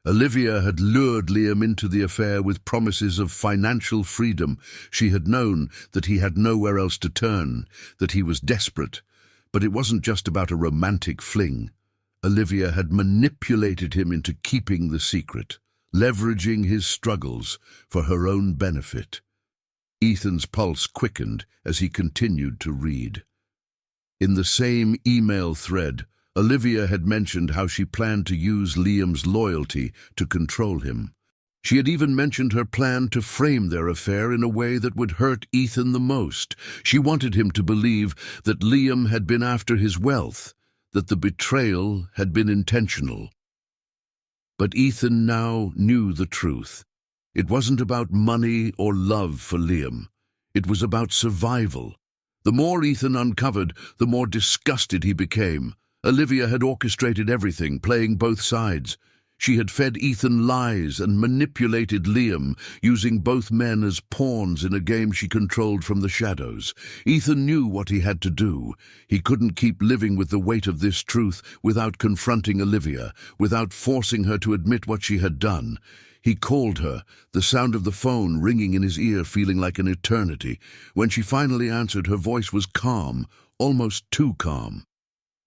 Speaker 1: Olivia had lured Liam into the affair with promises of financial freedom. She had known that he had nowhere else to turn, that he was desperate. But it wasn't just about a romantic fling. Olivia had manipulated him into keeping the secret, leveraging his struggles for her own benefit. Ethan's pulse quickened as he continued to read. In the same email thread, Olivia had mentioned how she planned to use Liam's loyalty to control him. She had even mentioned her plan to frame their affair in a way that would hurt Ethan the most. She wanted him to believe that Liam had been after his wealth, that the betrayal had been intentional. But Ethan now knew the truth. It wasn't about money or love for Liam. It was about survival. The more Ethan uncovered, the more disgusted he became. Olivia had orchestrated everything, playing both sides. She had fed Ethan lies and manipulated Liam, using both men as pawns in a game she controlled from the shadows. Ethan knew what he had to do. He couldn't keep living with the weight of this truth without confronting Olivia, without forcing her to admit what she had done. He called her, the sound of the phone ringing in his ear feeling like an eternity. When she finally answered, her voice was calm, almost too calm.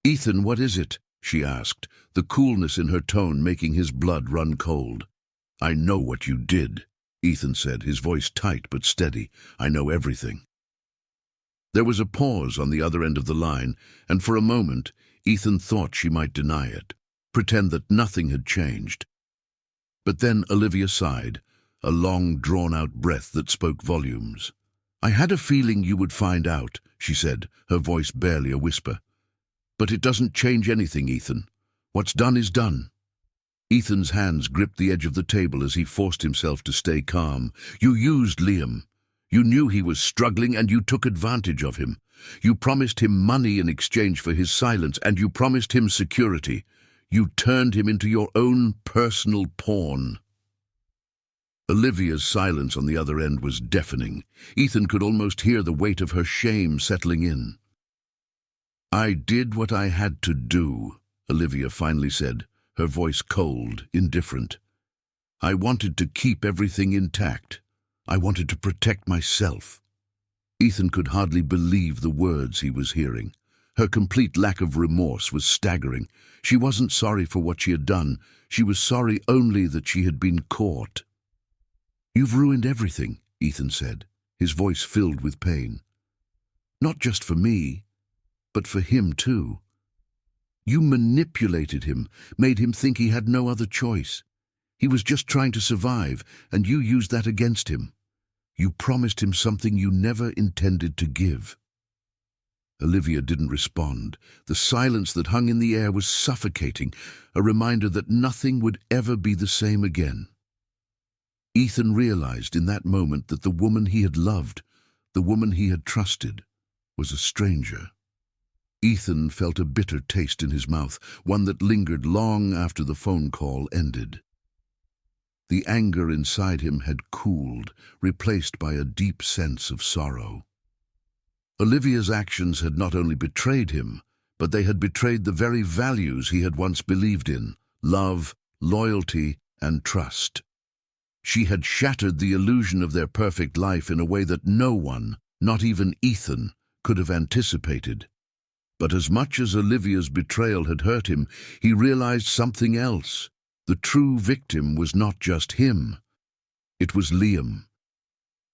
Speaker 1: "Ethan, what is it?" she asked, the coolness in her tone making his blood run cold. "I know what you did," Ethan said, his voice tight but steady. "I know everything." There was a pause on the other end of the line, and for a moment, Ethan thought she might deny it, pretend that nothing had changed. But then Olivia sighed, a long, drawn-out breath that spoke volumes. "I had a feeling you would find out," she said, her voice barely a whisper. "But it doesn't change anything, Ethan. What's done is done." Ethan's hands gripped the edge of the table as he forced himself to stay calm. "You used Liam. You knew he was struggling and you took advantage of him. You promised him money in exchange for his silence, and you promised him security. You turned him into your own personal pawn." Olivia's silence on the other end was deafening. Ethan could almost hear the weight of her shame settling in. "I did what I had to do," Olivia finally said, her voice cold, indifferent. "I wanted to keep everything intact. I wanted to protect myself." Ethan could hardly believe the words he was hearing. Her complete lack of remorse was staggering. She wasn't sorry for what she had done. She was sorry only that she had been caught. "You've ruined everything," Ethan said, his voice filled with pain. "Not just for me, but for him too. You manipulated him, made him think he had no other choice. He was just trying to survive, and you used that against him. You promised him something you never intended to give." Olivia didn't respond. The silence that hung in the air was suffocating, a reminder that nothing would ever be the same again. Ethan realized in that moment that the woman he had loved, the woman he had trusted, was a stranger. Ethan felt a bitter taste in his mouth, one that lingered long after the phone call ended. The anger inside him had cooled, replaced by a deep sense of sorrow. Olivia's actions had not only betrayed him, but they had betrayed the very values he had once believed in: love, loyalty, and trust. She had shattered the illusion of their perfect life in a way that no one, not even Ethan, could have anticipated. But as much as Olivia's betrayal had hurt him, he realized something else. The true victim was not just him. It was Liam.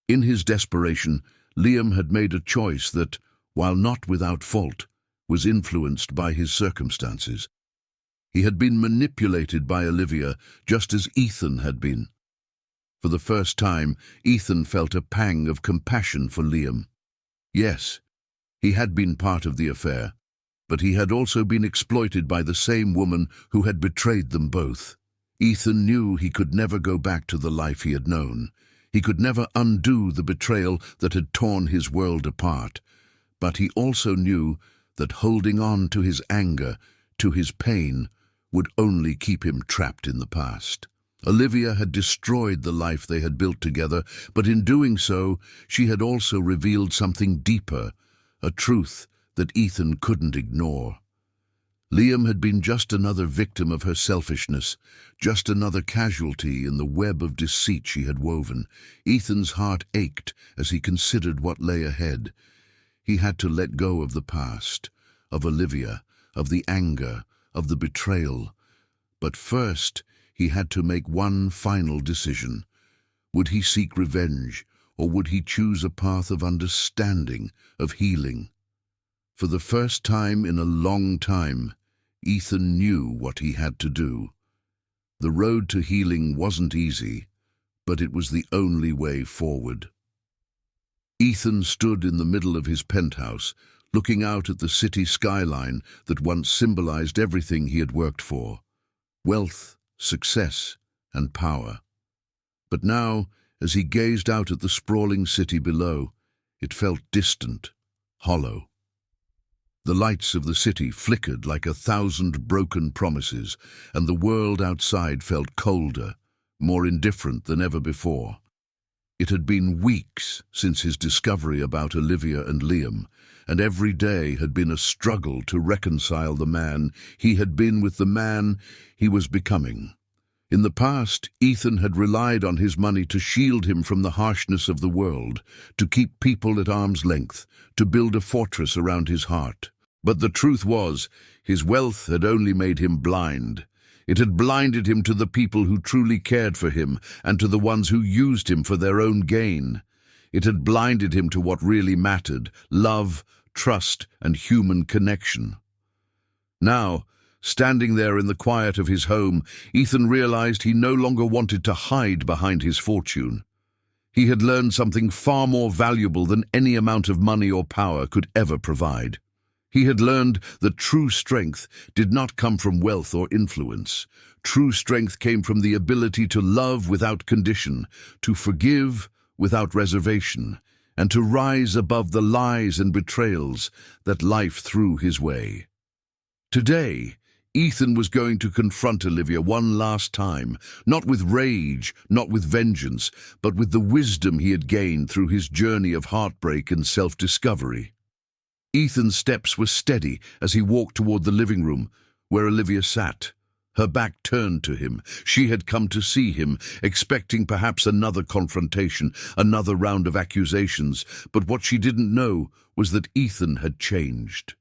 Speaker 1: In his desperation, Liam had made a choice that, while not without fault, was influenced by his circumstances. He had been manipulated by Olivia, just as Ethan had been. For the first time, Ethan felt a pang of compassion for Liam. Yes, he had been part of the affair, but he had also been exploited by the same woman who had betrayed them both. Ethan knew he could never go back to the life he had known. He could never undo the betrayal that had torn his world apart. But he also knew that holding on to his anger, to his pain, would only keep him trapped in the past. Olivia had destroyed the life they had built together, but in doing so, she had also revealed something deeper, a truth that Ethan couldn't ignore. Liam had been just another victim of her selfishness, just another casualty in the web of deceit she had woven. Ethan's heart ached as he considered what lay ahead. He had to let go of the past, of Olivia, of the anger, of the betrayal. But first, he had to make one final decision. Would he seek revenge, or would he choose a path of understanding, of healing? For the first time in a long time, Ethan knew what he had to do. The road to healing wasn't easy, but it was the only way forward. Ethan stood in the middle of his penthouse, looking out at the city skyline that once symbolized everything he had worked for: wealth, success, and power. But now, as he gazed out at the sprawling city below, it felt distant, hollow. The lights of the city flickered like 1,000 broken promises, and the world outside felt colder, more indifferent than ever before. It had been weeks since his discovery about Olivia and Liam, and every day had been a struggle to reconcile the man he had been with the man he was becoming. In the past, Ethan had relied on his money to shield him from the harshness of the world, to keep people at arm's length, to build a fortress around his heart. But the truth was, his wealth had only made him blind. It had blinded him to the people who truly cared for him and to the ones who used him for their own gain. It had blinded him to what really mattered: love, trust, and human connection. Now, standing there in the quiet of his home, Ethan realized he no longer wanted to hide behind his fortune. He had learned something far more valuable than any amount of money or power could ever provide. He had learned that true strength did not come from wealth or influence. True strength came from the ability to love without condition, to forgive without reservation, and to rise above the lies and betrayals that life threw his way. Today, Ethan was going to confront Olivia one last time, not with rage, not with vengeance, but with the wisdom he had gained through his journey of heartbreak and self-discovery. Ethan's steps were steady as he walked toward the living room, where Olivia sat, her back turned to him. She had come to see him, expecting perhaps another confrontation, another round of accusations, but what she didn't know was that Ethan had changed.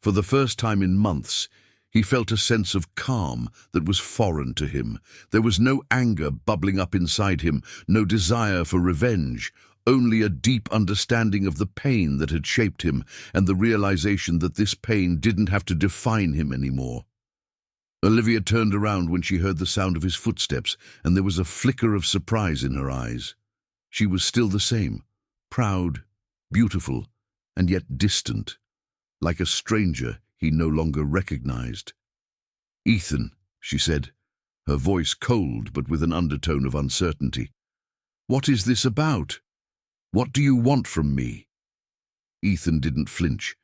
Speaker 1: For the first time in months, he felt a sense of calm that was foreign to him. There was no anger bubbling up inside him, no desire for revenge, only a deep understanding of the pain that had shaped him, and the realization that this pain didn't have to define him anymore. Olivia turned around when she heard the sound of his footsteps, and there was a flicker of surprise in her eyes. She was still the same, proud, beautiful, and yet distant, like a stranger he no longer recognized. "Ethan," she said, her voice cold but with an undertone of uncertainty. "What is this about? What do you want from me?" Ethan didn't flinch.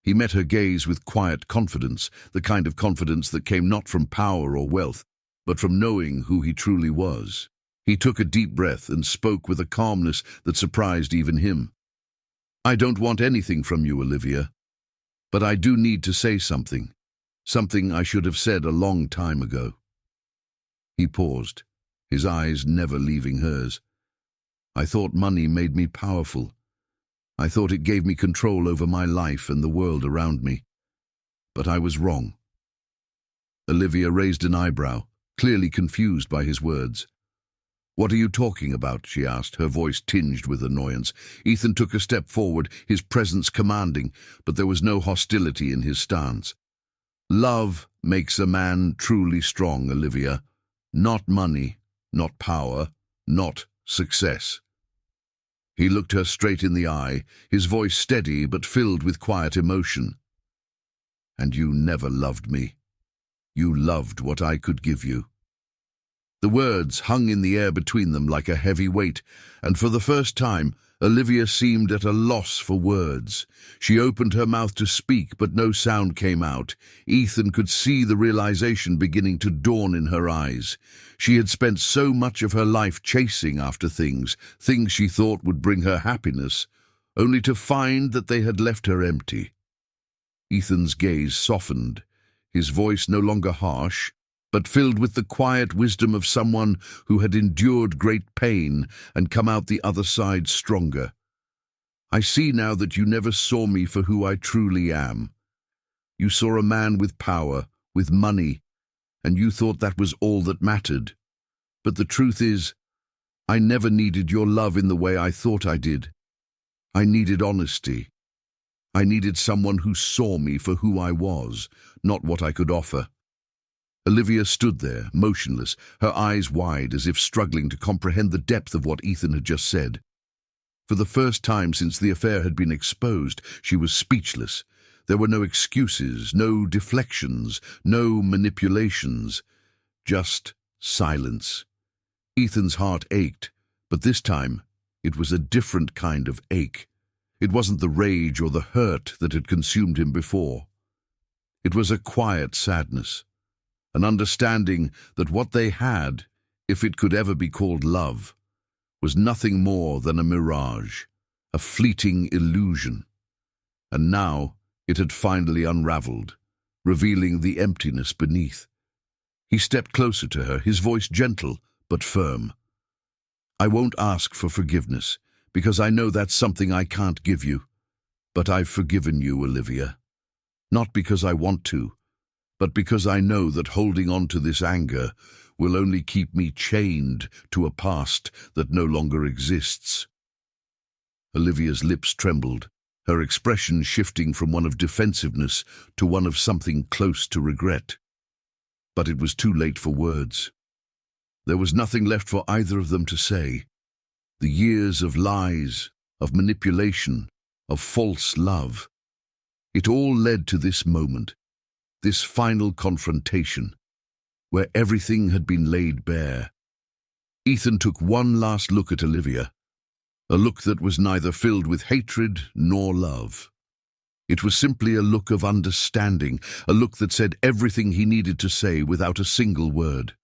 Speaker 1: He met her gaze with quiet confidence, the kind of confidence that came not from power or wealth, but from knowing who he truly was. He took a deep breath and spoke with a calmness that surprised even him. "I don't want anything from you, Olivia, but I do need to say something I should have said a long time ago." He paused, his eyes never leaving hers. "I thought money made me powerful. I thought it gave me control over my life and the world around me. But I was wrong." Olivia raised an eyebrow, clearly confused by his words. "What are you talking about?" she asked, her voice tinged with annoyance. Ethan took a step forward, his presence commanding, but there was no hostility in his stance. "Love makes a man truly strong, Olivia. Not money, not power, not success." He looked her straight in the eye, his voice steady but filled with quiet emotion. "And you never loved me. You loved what I could give you." The words hung in the air between them like a heavy weight, and for the first time, Olivia seemed at a loss for words. She opened her mouth to speak, but no sound came out. Ethan could see the realization beginning to dawn in her eyes. She had spent so much of her life chasing after things she thought would bring her happiness, only to find that they had left her empty. Ethan's gaze softened, his voice no longer harsh, but filled with the quiet wisdom of someone who had endured great pain and come out the other side stronger. I see now that you never saw me for who I truly am. You saw a man with power, with money, and you thought that was all that mattered. But the truth is, I never needed your love in the way I thought I did. I needed honesty. I needed someone who saw me for who I was, not what I could offer. Olivia stood there, motionless, her eyes wide as if struggling to comprehend the depth of what Ethan had just said. For the first time since the affair had been exposed, she was speechless. There were no excuses, no deflections, no manipulations, just silence. Ethan's heart ached, but this time it was a different kind of ache. It wasn't the rage or the hurt that had consumed him before. It was a quiet sadness, an understanding that what they had, if it could ever be called love, was nothing more than a mirage, a fleeting illusion. And now it had finally unraveled, revealing the emptiness beneath. He stepped closer to her, his voice gentle but firm. I won't ask for forgiveness, because I know that's something I can't give you. But I've forgiven you, Olivia. Not because I want to, but because I know that holding on to this anger will only keep me chained to a past that no longer exists. Olivia's lips trembled, her expression shifting from one of defensiveness to one of something close to regret. But it was too late for words. There was nothing left for either of them to say. The years of lies, of manipulation, of false love, it all led to this moment, this final confrontation, where everything had been laid bare. Ethan took one last look at Olivia, a look that was neither filled with hatred nor love. It was simply a look of understanding, a look that said everything he needed to say without a single word.